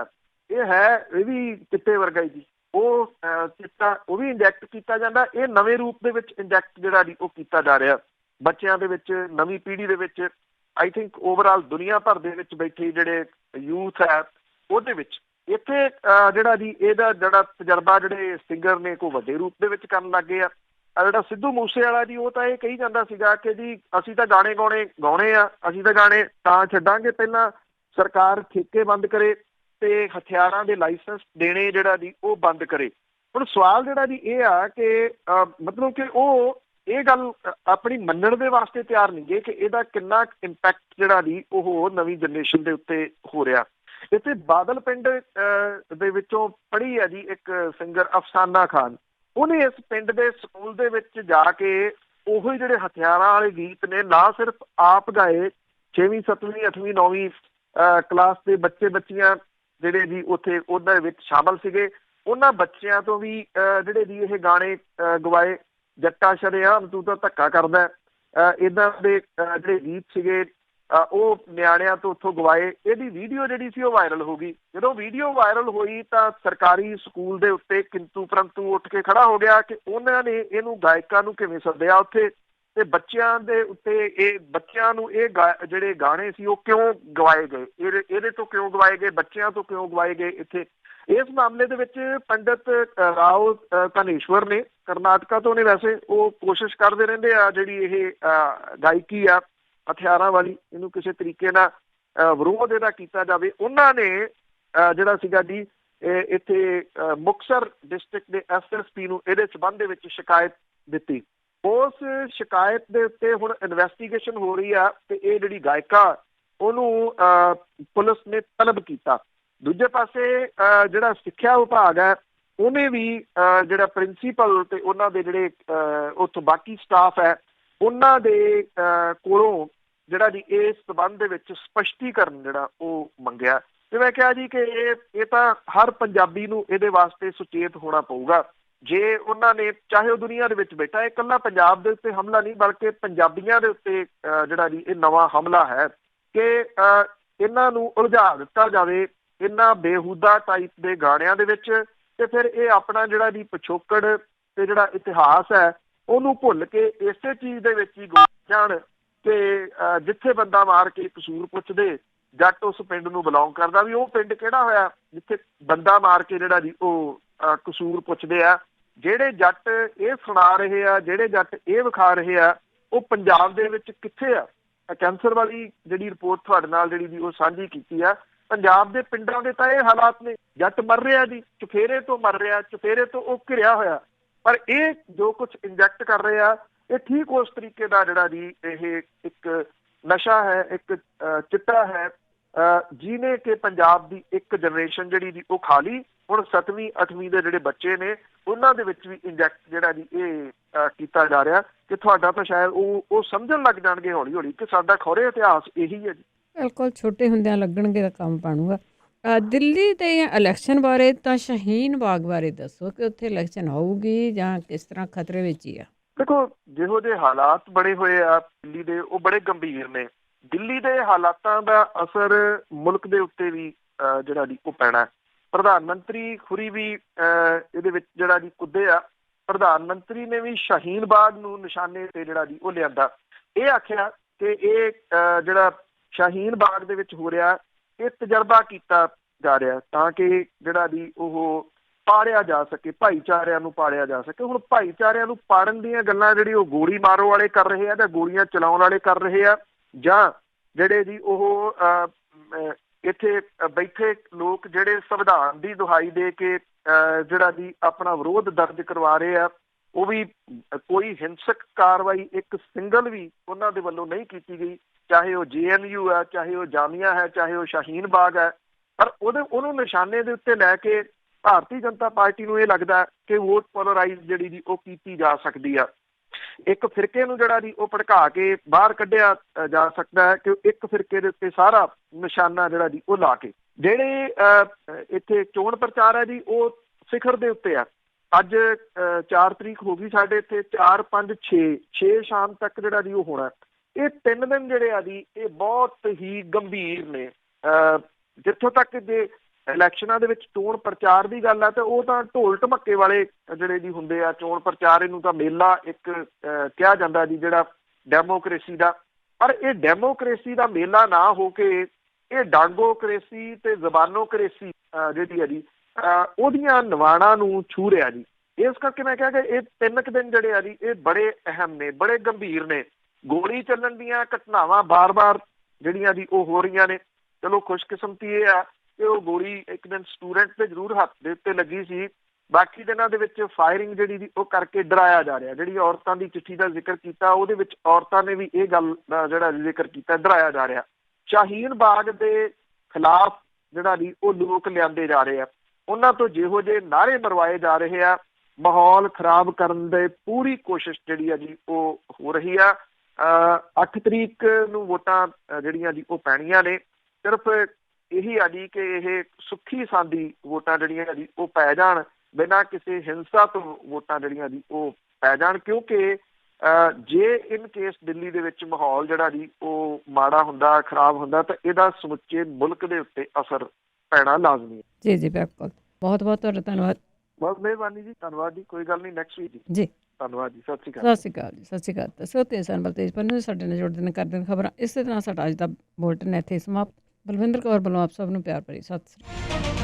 ਹੈ, ਇਹ ਵੀ ਚਿੱਟੇ ਵਰਗਾ ਜੀ। ਉਹ ਚਿੱਟਾ ਉਹ ਵੀ ਇੰਜੈਕਟ ਕੀਤਾ ਜਾਂਦਾ, ਇਹ ਨਵੇਂ ਰੂਪ ਦੇ ਵਿੱਚ ਇੰਜੈਕਟ ਜਿਹੜਾ ਜੀ ਉਹ ਕੀਤਾ ਜਾ ਰਿਹਾ ਬੱਚਿਆਂ ਦੇ ਵਿੱਚ, ਨਵੀਂ ਪੀੜ੍ਹੀ ਦੇ ਵਿੱਚ। ਆਈ ਥਿੰਕ ਓਵਰਆਲ ਦੁਨੀਆ ਭਰ ਦੇ ਵਿੱਚ ਬੈਠੇ ਜਿਹੜੇ ਯੂਥ ਹੈ ਉਹਦੇ ਵਿੱਚ ਇੱਥੇ ਜਿਹੜਾ ਜੀ ਇਹਦਾ ਜਿਹੜਾ ਤਜਰਬਾ ਜਿਹੜੇ ਸਿੰਗਰ ਨੇ ਕੋਈ ਵੱਡੇ ਰੂਪ ਦੇ ਵਿੱਚ ਕਰਨ ਲੱਗ ਗਏ ਆ। ਜਿਹੜਾ ਸਿੱਧੂ ਮੂਸੇਵਾਲਾ ਜੀ ਉਹ ਤਾਂ ਇਹ ਕਹੀ ਜਾਂਦਾ ਸੀਗਾ ਕਿ ਜੀ ਅਸੀਂ ਤਾਂ ਗਾਣੇ ਗਾਉਣੇ ਆ, ਅਸੀਂ ਤਾਂ ਗਾਣੇ ਤਾਂ ਛੱਡਾਂਗੇ ਪਹਿਲਾਂ ਸਰਕਾਰ ਠੇਕੇ ਬੰਦ ਕਰੇ ਤੇ ਹਥਿਆਰਾਂ ਦੇ ਲਾਇਸੈਂਸ ਦੇਣੇ ਜਿਹੜਾ ਜੀ ਉਹ ਬੰਦ ਕਰੇ। ਹੁਣ ਸਵਾਲ ਜਿਹੜਾ ਜੀ ਇਹ ਆ ਕਿ ਮਤਲਬ ਕਿ ਉਹ ਇਹ ਗੱਲ ਆਪਣੀ ਮੰਨਣ ਦੇ ਵਾਸਤੇ ਤਿਆਰ ਨਹੀਂ ਗੇ ਕਿ ਇਹਦਾ ਕਿੰਨਾ ਇੰਪੈਕਟ ਜਿਹੜਾ ਜੀ ਉਹ ਨਵੀਂ ਜਨਰੇਸ਼ਨ ਦੇ ਉੱਤੇ ਹੋ ਰਿਹਾ। ਇੱਥੇ ਬਾਦਲ ਪਿੰਡ ਦੇ ਵਿੱਚੋਂ ਪੜ੍ਹੀ ਹੈ ਜੀ ਇੱਕ ਸਿੰਗਰ ਅਫਸਾਨਾ ਖਾਨ, ਉਹਨੇ ਇਸ ਪਿੰਡ ਦੇ ਸਕੂਲ ਦੇ ਵਿੱਚ ਜਾ ਕੇ ਉਹੀ ਜਿਹੜੇ ਹਥਿਆਰਾਂ ਵਾਲੇ ਗੀਤ ਨੇ ਨਾ ਸਿਰਫ ਆਪ ਗਾਏ, 6ਵੀਂ 7ਵੀਂ 8ਵੀਂ 9ਵੀਂ ਕਲਾਸ ਦੇ ਬੱਚੇ ਬੱਚੀਆਂ ਜਿਹੜੇ ਜੀ ਉੱਥੇ ਉਹਨਾਂ ਵਿੱਚ ਸ਼ਾਮਲ ਸੀਗੇ, ਉਹਨਾਂ ਬੱਚਿਆਂ ਤੋਂ ਵੀ ਜਿਹੜੇ ਜੀ ਇਹ ਗਾਣੇ ਗਵਾਏ। ਜੱਟਾ ਸ਼ਰੇਆਮ ਤੂੰ ਤਾਂ ਧੱਕਾ ਕਰਦਾ, ਇੱਦਾਂ ਦੇ ਜਿਹੜੇ ਗੀਤ ਸੀਗੇ ਉਹ ਨਿਆਣਿਆਂ ਤੋਂ ਉੱਥੋਂ ਗਵਾਏ। ਇਹਦੀ ਵੀਡੀਓ ਜਿਹੜੀ ਸੀ ਉਹ ਵਾਇਰਲ ਹੋ ਗਈ। ਜਦੋਂ ਵੀਡੀਓ ਵਾਇਰਲ ਹੋਈ ਤਾਂ ਸਰਕਾਰੀ ਸਕੂਲ ਦੇ ਉੱਤੇ ਕਿੰਤੂ ਪਰੰਤੂ ਉੱਠ ਕੇ ਖੜਾ ਹੋ ਗਿਆ ਕਿ ਉਹਨਾਂ ਨੇ ਇਹਨੂੰ ਗਾਇਕਾਂ ਨੂੰ ਕਿਵੇਂ ਸੱਦਿਆ ਉੱਥੇ, ਤੇ ਬੱਚਿਆਂ ਦੇ ਉੱਤੇ ਇਹ ਬੱਚਿਆਂ ਨੂੰ ਇਹ ਜਿਹੜੇ ਗਾਣੇ ਸੀ ਉਹ ਕਿਉਂ ਗਵਾਏ ਗਏ, ਇਹਦੇ ਤੋਂ ਕਿਉਂ ਗਵਾਏ ਗਏ, ਬੱਚਿਆਂ ਤੋਂ ਕਿਉਂ ਗਵਾਏ ਗਏ। ਇੱਥੇ ਇਸ ਮਾਮਲੇ ਦੇ ਵਿੱਚ ਪੰਡਿਤ ਰਾਓ ਧਨੇਸ਼ਵਰ ਨੇ ਕਰਨਾਟਕਾ ਤੋਂ ਨੇ, ਵੈਸੇ ਉਹ ਕੋਸ਼ਿਸ਼ ਕਰਦੇ ਰਹਿੰਦੇ ਆ ਜਿਹੜੀ ਇਹ ਗਾਇਕੀ ਆ ਹਥਿਆਰਾਂ ਵਾਲੀ, ਇਹਨੂੰ ਕਿਸੇ ਤਰੀਕੇ ਨਾਲ ਵਿਰੋਧ ਇਹਦਾ ਕੀਤਾ ਜਾਵੇ। ਉਹਨਾਂ ਨੇ ਜਿਹੜਾ ਸੀਗਾ ਜੀ ਇੱਥੇ ਮੁਕਤਸਰ ਡਿਸਟ੍ਰਿਕਟ ਦੇ SSP ਨੂੰ ਇਹਦੇ ਸੰਬੰਧ ਦੇ ਵਿੱਚ ਸ਼ਿਕਾਇਤ ਦਿੱਤੀ। ਉਸ ਸ਼ਿਕਾਇਤ ਦੇ ਉੱਤੇ ਹੁਣ ਇਨਵੈਸਟੀਗੇਸ਼ਨ ਹੋ ਰਹੀ ਆ ਤੇ ਇਹ ਜਿਹੜੀ ਗਾਇਕਾ ਉਹਨੂੰ ਪੁਲਿਸ ਨੇ ਤਲਬ ਕੀਤਾ। ਦੂਜੇ ਪਾਸੇ ਜਿਹੜਾ ਸਿੱਖਿਆ ਵਿਭਾਗ ਹੈ ਉਹਨੇ ਵੀ ਜਿਹੜਾ ਪ੍ਰਿੰਸੀਪਲ ਤੇ ਉਹਨਾਂ ਦੇ ਜਿਹੜੇ ਉੱਥੋਂ ਬਾਕੀ ਸਟਾਫ ਹੈ ਉਹਨਾਂ ਦੇ ਕੋਲੋਂ ਜਿਹੜਾ ਜੀ ਇਸ ਸੰਬੰਧ ਦੇ ਵਿੱਚ ਸਪਸ਼ਟੀਕਰਨ ਜਿਹੜਾ ਉਹ ਮੰਗਿਆ। ਤੇ ਮੈਂ ਕਿਹਾ ਜੀ ਕਿ ਇਹ ਤਾਂ ਹਰ ਪੰਜਾਬੀ ਨੂੰ ਇਹਦੇ ਵਾਸਤੇ ਸੁਚੇਤ ਹੋਣਾ ਪਊਗਾ। ਜੇ ਉਹਨਾਂ ਨੇ ਚਾਹੇ ਉਹ ਦੁਨੀਆ ਦੇ ਵਿੱਚ ਬੈਠਾ, ਇਹ ਇਕੱਲਾ ਪੰਜਾਬ ਦੇ ਉੱਤੇ ਹਮਲਾ ਨਹੀਂ ਬਲਕਿ ਪੰਜਾਬੀਆਂ ਦੇ ਉੱਤੇ ਜਿਹੜਾ ਜੀ ਇਹ ਨਵਾਂ ਹਮਲਾ ਹੈ ਕਿ ਇਹਨਾਂ ਨੂੰ ਉਲਝਾ ਦਿੱਤਾ ਜਾਵੇ ਇਹਨਾਂ ਬੇਹੂਦਾ ਟਾਈਪ ਦੇ ਗਾਣਿਆਂ ਦੇ ਵਿੱਚ, ਤੇ ਫਿਰ ਇਹ ਆਪਣਾ ਜਿਹੜਾ ਜੀ ਪਿਛੋਕੜ ਤੇ ਜਿਹੜਾ ਇਤਿਹਾਸ ਹੈ ਉਹਨੂੰ ਭੁੱਲ ਕੇ ਇਸੇ ਚੀਜ਼ ਦੇ ਵਿੱਚ ਹੀ ਗੁੰਮ ਜਾਣ ਕਿ ਜਿੱਥੇ ਬੰਦਾ ਮਾਰ ਕੇ ਕਸੂਰ ਪੁੱਛਦੇ ਜੱਟ ਉਸ ਪਿੰਡ ਨੂੰ ਬਿਲੋਂਗ ਕਰਦਾ, ਵੀ ਉਹ ਪਿੰਡ ਕਿਹੜਾ ਹੋਇਆ ਜਿੱਥੇ ਬੰਦਾ ਮਾਰ ਕੇ ਜਿਹੜਾ ਜੀ ਉਹ ਕਸੂਰ ਪੁੱਛਦੇ ਆ। ਜਿਹੜੇ ਜੱਟ ਇਹ ਸੁਣਾ ਰਹੇ ਆ, ਜਿਹੜੇ ਜੱਟ ਇਹ ਵਿਖਾ ਰਹੇ ਆ, ਉਹ ਪੰਜਾਬ ਦੇ ਵਿੱਚ ਕਿੱਥੇ ਆ? ਕੈਂਸਰ ਵਾਲੀ ਜਿਹੜੀ ਰਿਪੋਰਟ ਤੁਹਾਡੇ ਨਾਲ ਜਿਹੜੀ ਜੀ ਉਹ ਸਾਂਝੀ ਕੀਤੀ ਆ, ਪੰਜਾਬ ਦੇ ਪਿੰਡਾਂ ਦੇ ਤਾਂ ਇਹ ਹਾਲਾਤ ਨੇ, ਜੱਟ ਮਰ ਰਿਹਾ ਜੀ, ਚੁਫੇਰੇ ਤੋਂ ਮਰ ਰਿਹਾ, ਚੁਫੇਰੇ ਤੋਂ ਉਹ ਘਿਰਿਆ ਹੋਇਆ। ਪਰ ਇਹ ਜੋ ਕੁਝ ਇੰਜੈਕਟ ਕਰ ਰਹੇ ਆ ਇਹ ਠੀਕ ਉਸ ਤਰੀਕੇ ਦਾ ਜਿਹੜਾ ਜੀ ਇਹ ਇੱਕ ਨਸ਼ਾ ਹੈ, ਇੱਕ ਚਿੱਟਾ ਹੈ ਜਿਹਨੇ ਕਿ ਪੰਜਾਬ ਦੀ ਇੱਕ ਜਨਰੇਸ਼ਨ ਜਿਹੜੀ ਜੀ ਉਹ ਖਾ ਲਈ। ਹੁਣ 7ਵੀਂ 8ਵੀਂ ਦੇ ਜਿਹੜੇ ਬੱਚੇ ਨੇ ਉਹਨਾਂ ਦੇ ਵਿੱਚ ਵੀ ਇੰਜੈਕਟ ਜਿਹੜਾ ਜੀ ਇਹ ਕੀਤਾ ਜਾ ਰਿਹਾ ਕਿ ਤੁਹਾਡਾ ਤਾਂ ਸ਼ਾਇਦ ਉਹ ਸਮਝਣ ਲੱਗ ਜਾਣਗੇ ਹੌਲੀ ਹੌਲੀ ਕਿ ਸਾਡਾ ਖੌਰੇ ਇਤਿਹਾਸ ਇਹੀ ਹੈ ਜੀ। ਬਿਲਕੁਲ, ਛੋਟੇ ਹੁੰਦਿਆਂ ਲੱਗਣਗੇ ਤਾਂ ਕੰਮ ਬਣੂਗਾ। ਦਿੱਲੀ ਦੇ ਇਲੈਕਸ਼ਨ ਬਾਰੇ ਤਾਂ ਸ਼ਹੀਨ ਬਾਗ ਬਾਰੇ ਦੱਸੋ ਕਿ ਉੱਥੇ ਇਲੈਕਸ਼ਨ ਹੋਊਗੀ ਜਾਂ ਕਿਸ ਤਰ੍ਹਾਂ ਖਤਰੇ ਵਿੱਚ ਹੀ ਆ? ਦੇਖੋ, ਜਿਹੋ ਜਿਹੇ ਹਾਲਾਤ ਬਣੇ ਹੋਏ ਆ ਦਿੱਲੀ ਦੇ, ਉਹ ਬੜੇ ਗੰਭੀਰ ਨੇ। ਦਿੱਲੀ ਦੇ ਹਾਲਾਤਾਂ ਦਾ ਅਸਰ ਮੁਲਕ ਦੇ ਉੱਤੇ ਵੀ ਜਿਹੜਾ ਜੀ ਉਹ ਪੈਣਾ। ਪ੍ਰਧਾਨ ਮੰਤਰੀ ਖੁਰੀ ਵੀ ਇਹਦੇ ਵਿੱਚ ਜਿਹੜਾ ਜੀ ਕੁੱਦੇ ਆ। ਪ੍ਰਧਾਨ ਮੰਤਰੀ ਨੇ ਵੀ ਸ਼ਹੀਨ ਬਾਗ ਨੂੰ ਨਿਸ਼ਾਨੇ ਤੇ ਜਿਹੜਾ ਜੀ ਉਹ ਲਿਆਂਦਾ। ਇਹ ਆਖਿਆ ਕਿ ਇਹ ਜਿਹੜਾ ਸ਼ਹੀਨ ਬਾਗ ਦੇ ਵਿੱਚ ਹੋ ਰਿਹਾ, ਇਹ ਤਜਰਬਾ ਕੀਤਾ ਜਾ ਰਿਹਾ ਤਾਂ ਕਿ ਜਿਹੜਾ ਜੀ ਉਹ ਪਾੜਿਆ ਜਾ ਸਕੇ, ਭਾਈਚਾਰਿਆਂ ਨੂੰ ਪਾੜਿਆ ਜਾ ਸਕੇ। ਹੁਣ ਭਾਈਚਾਰਿਆਂ ਨੂੰ ਪਾੜਨ ਦੀਆਂ ਗੱਲਾਂ ਜਿਹੜੀ ਉਹ ਗੋਲੀ ਮਾਰੋ ਵਾਲੇ ਕਰ ਰਹੇ ਆ ਜਾਂ ਗੋਲੀਆਂ ਚਲਾਉਣ ਵਾਲੇ ਕਰ ਰਹੇ ਆ, ਜਾਂ ਜਿਹੜੇ ਜੀ ਉਹ ਇੱਥੇ ਬੈਠੇ ਲੋਕ ਜਿਹੜੇ ਸੰਵਿਧਾਨ ਦੀ ਦੁਹਾਈ ਦੇ ਕੇ ਜਿਹੜਾ ਜੀ ਆਪਣਾ ਵਿਰੋਧ ਦਰਜ ਕਰਵਾ ਰਹੇ ਆ, ਉਹ ਵੀ ਕੋਈ ਹਿੰਸਕ ਕਾਰਵਾਈ ਇੱਕ ਸਿੰਗਲ ਵੀ ਉਹਨਾਂ ਦੇ ਵੱਲੋਂ ਨਹੀਂ ਕੀਤੀ ਗਈ। ਚਾਹੇ ਉਹ JNU ਹੈ, ਚਾਹੇ ਉਹ ਜਾਮੀਆ ਹੈ, ਚਾਹੇ ਉਹ ਸ਼ਹੀਨ ਬਾਗ ਹੈ, ਪਰ ਉਹਨੂੰ ਨਿਸ਼ਾਨੇ ਦੇ ਉੱਤੇ ਲੈ ਕੇ ਭਾਰਤੀ ਜਨਤਾ ਪਾਰਟੀ ਨੂੰ ਇਹ ਲੱਗਦਾ ਕਿ ਵੋਟ ਪੋਲਰਾਈਜ਼ ਜਿਹੜੀ ਜੀ ਉਹ ਕੀਤੀ ਜਾ ਸਕਦੀ ਆ। ਇੱਕ ਫਿਰਕੇ ਨੂੰ ਜਿਹੜਾ ਜੀ ਉਹ ਭੜਕਾ ਕੇ ਬਾਹਰ ਕੱਢਿਆ ਜਾ ਸਕਦਾ ਹੈ ਕਿ ਇੱਕ ਫਿਰਕੇ ਦੇ ਉੱਤੇ ਸਾਰਾ ਨਿਸ਼ਾਨਾ ਜਿਹੜਾ ਜੀ ਉਹ ਲਾ ਕੇ। ਜਿਹੜੇ ਇੱਥੇ ਚੋਣ ਪ੍ਰਚਾਰ ਹੈ ਜੀ ਉਹ ਸਿਖਰ ਦੇ ਉੱਤੇ ਆ। ਅੱਜ 4 ਤਰੀਕ ਹੋ ਗਈ, ਸਾਡੇ ਇੱਥੇ 4, 5, 6 ਸ਼ਾਮ ਤੱਕ ਜਿਹੜਾ ਜੀ ਉਹ ਹੋਣਾ। ਇਹ 3 ਦਿਨ ਜਿਹੜੇ ਆ ਜੀ ਇਹ ਬਹੁਤ ਹੀ ਗੰਭੀਰ ਨੇ। ਜਿੱਥੋਂ ਤੱਕ ਜੇ ਇਲੈਕਸ਼ਨਾਂ ਦੇ ਵਿੱਚ ਚੋਣ ਪ੍ਰਚਾਰ ਦੀ ਗੱਲ ਹੈ ਤਾਂ ਉਹ ਤਾਂ ਢੋਲ ਢਮੱਕੇ ਵਾਲੇ ਜਿਹੜੇ ਜੀ ਹੁੰਦੇ ਆ ਚੋਣ ਪ੍ਰਚਾਰ। ਇਹਨੂੰ ਤਾਂ ਮੇਲਾ ਇੱਕ ਕਿਹਾ ਜਾਂਦਾ ਜੀ ਜਿਹੜਾ ਡੈਮੋਕ੍ਰੇਸੀ ਦਾ। ਪਰ ਇਹ ਡੈਮੋਕ੍ਰੇਸੀ ਦਾ ਮੇਲਾ ਨਾ ਹੋ ਕੇ ਇਹ ਡਾਂਗੋਕ੍ਰੇਸੀ ਤੇ ਜ਼ਬਾਨੋਕ੍ਰੇਸੀ ਜਿਹੜੀ ਹੈ ਜੀ ਉਹਦੀਆਂ ਨਿਵਾਣਾਂ ਨੂੰ ਛੂ ਰਿਹਾ ਜੀ। ਇਸ ਕਰਕੇ ਮੈਂ ਕਿਹਾ ਕਿ ਇਹ 3 ਕੁ ਦਿਨ ਜਿਹੜੇ ਆ ਜੀ ਇਹ ਬੜੇ ਅਹਿਮ ਨੇ, ਬੜੇ ਗੰਭੀਰ ਨੇ। ਗੋਲੀ ਚੱਲਣ ਦੀਆਂ ਘਟਨਾਵਾਂ ਬਾਰ-ਬਾਰ ਜਿਹੜੀਆਂ ਜੀ ਉਹ ਹੋ ਰਹੀਆਂ ਨੇ। ਚਲੋ ਖੁਸ਼ਕਿਸਮਤੀ ਇਹ ਆ ਕਿ ਉਹ ਗੋਲੀ ਇੱਕ ਦਿਨ ਸਟੂਡੈਂਟ ਦੇ ਜ਼ਰੂਰ ਹੱਥ ਦੇ ਉੱਤੇ ਲੱਗੀ ਸੀ। ਬਾਕੀ ਦਿਨਾਂ ਦੇ ਵਿੱਚ ਫਾਇਰਿੰਗ ਜਿਹੜੀ ਜੀ ਉਹ ਕਰਕੇ ਡਰਾਇਆ ਜਾ ਰਿਹਾ। ਜਿਹੜੀ ਔਰਤਾਂ ਦੀ ਚਿੱਠੀ ਦਾ ਜ਼ਿਕਰ ਕੀਤਾ ਉਹਦੇ ਵਿੱਚ ਔਰਤਾਂ ਨੇ ਵੀ ਇਹ ਗੱਲ ਦਾ ਜਿਹੜਾ ਜ਼ਿਕਰ ਕੀਤਾ, ਡਰਾਇਆ ਜਾ ਰਿਹਾ। ਸ਼ਾਹੀਨ ਬਾਗ ਦੇ ਖਿਲਾਫ ਜਿਹੜਾ ਜੀ ਉਹ ਲੋਕ ਲਿਆਂਦੇ ਜਾ ਰਹੇ ਆ, ਉਹਨਾਂ ਤੋਂ ਜਿਹੋ ਜਿਹੇ ਨਾਅਰੇ ਮਰਵਾਏ ਜਾ ਰਹੇ ਆ, ਮਾਹੌਲ ਖਰਾਬ ਕਰਨ ਦੇ ਪੂਰੀ ਕੋਸ਼ਿਸ਼ ਜਿਹੜੀ ਆ ਜੀ ਉਹ ਹੋ ਰਹੀ ਆ। 8 ਤਰੀਕ ਨੂੰ ਵੋਟਾਂ ਜਿਹੜੀਆਂ ਜੀ ਉਹ ਪੈਣੀਆਂ ਨੇ। ਸਿਰਫ ਇਹੀ ਆ ਜੀ ਕਿ ਇਹ ਸੁੱਖੀ ਸਾਂਦੀ ਵੋਟਾਂ ਜਿਹੜੀਆਂ ਜੀ ਉਹ ਪੈ ਜਾਣ, ਬਿਨਾਂ ਕਿਸੇ ਹਿੰਸਾ ਤੋਂ ਵੋਟਾਂ ਜਿਹੜੀਆਂ ਜੀ ਉਹ ਪੈ ਜਾਣ। ਕਿਉਂਕਿ ਜੇ ਇਨ ਕੇਸ ਦਿੱਲੀ ਦੇ ਵਿੱਚ ਮਾਹੌਲ ਜਿਹੜਾ ਜੀ ਉਹ ਮਾੜਾ ਹੁੰਦਾ, ਖਰਾਬ ਹੁੰਦਾ, ਤਾਂ ਇਹਦਾ ਸਮੁੱਚੇ ਮੁਲਕ ਦੇ ਉੱਤੇ ਅਸਰ ਪੈਣਾ ਲਾਜ਼ਮੀ ਹੈ। ਜੀ ਜੀ ਬਿਲਕੁਲ, ਬਹੁਤ ਬਹੁਤ ਤੁਹਾਡਾ ਧੰਨਵਾਦ। ਬਹੁਤ ਮਿਹਰਬਾਨੀ ਜੀ, ਧੰਨਵਾਦ ਜੀ। ਕੋਈ ਗੱਲ ਨਹੀਂ, ਨੈਕਸਟ ਵੀਕ ਜੀ। ਜੀ ਧੰਨਵਾਦ ਜੀ, ਸਤਿ ਸ਼੍ਰੀ ਅਕਾਲ। ਸਤਿ ਸ਼੍ਰੀ ਅਕਾਲ ਜੀ, ਸਤਿ ਸ਼੍ਰੀ ਅਕਾਲ। ਦੱਸੋ ਤੇ ਸਨ ਬਲਤੇਜ ਪੰਨੂ ਸਾਡੇ ਨਾਲ ਜੁੜਦੇ ਨੇ, ਕਰਦੇ ਨੇ ਖਬਰਾਂ। ਇਸੇ ਤਰ੍ਹਾਂ ਸਾਡਾ ਅੱਜ ਦਾ ਬੁਲਟਨ ਇੱਥੇ ਸਮਾਪਤ। ਬਲਵਿੰਦਰ ਕੌਰ ਵੱਲੋਂ ਆਪ ਸਭ ਨੂੰ ਪਿਆਰ ਭਰੀ ਸਤਿ ਸ਼੍ਰੀ ਅਕਾਲ।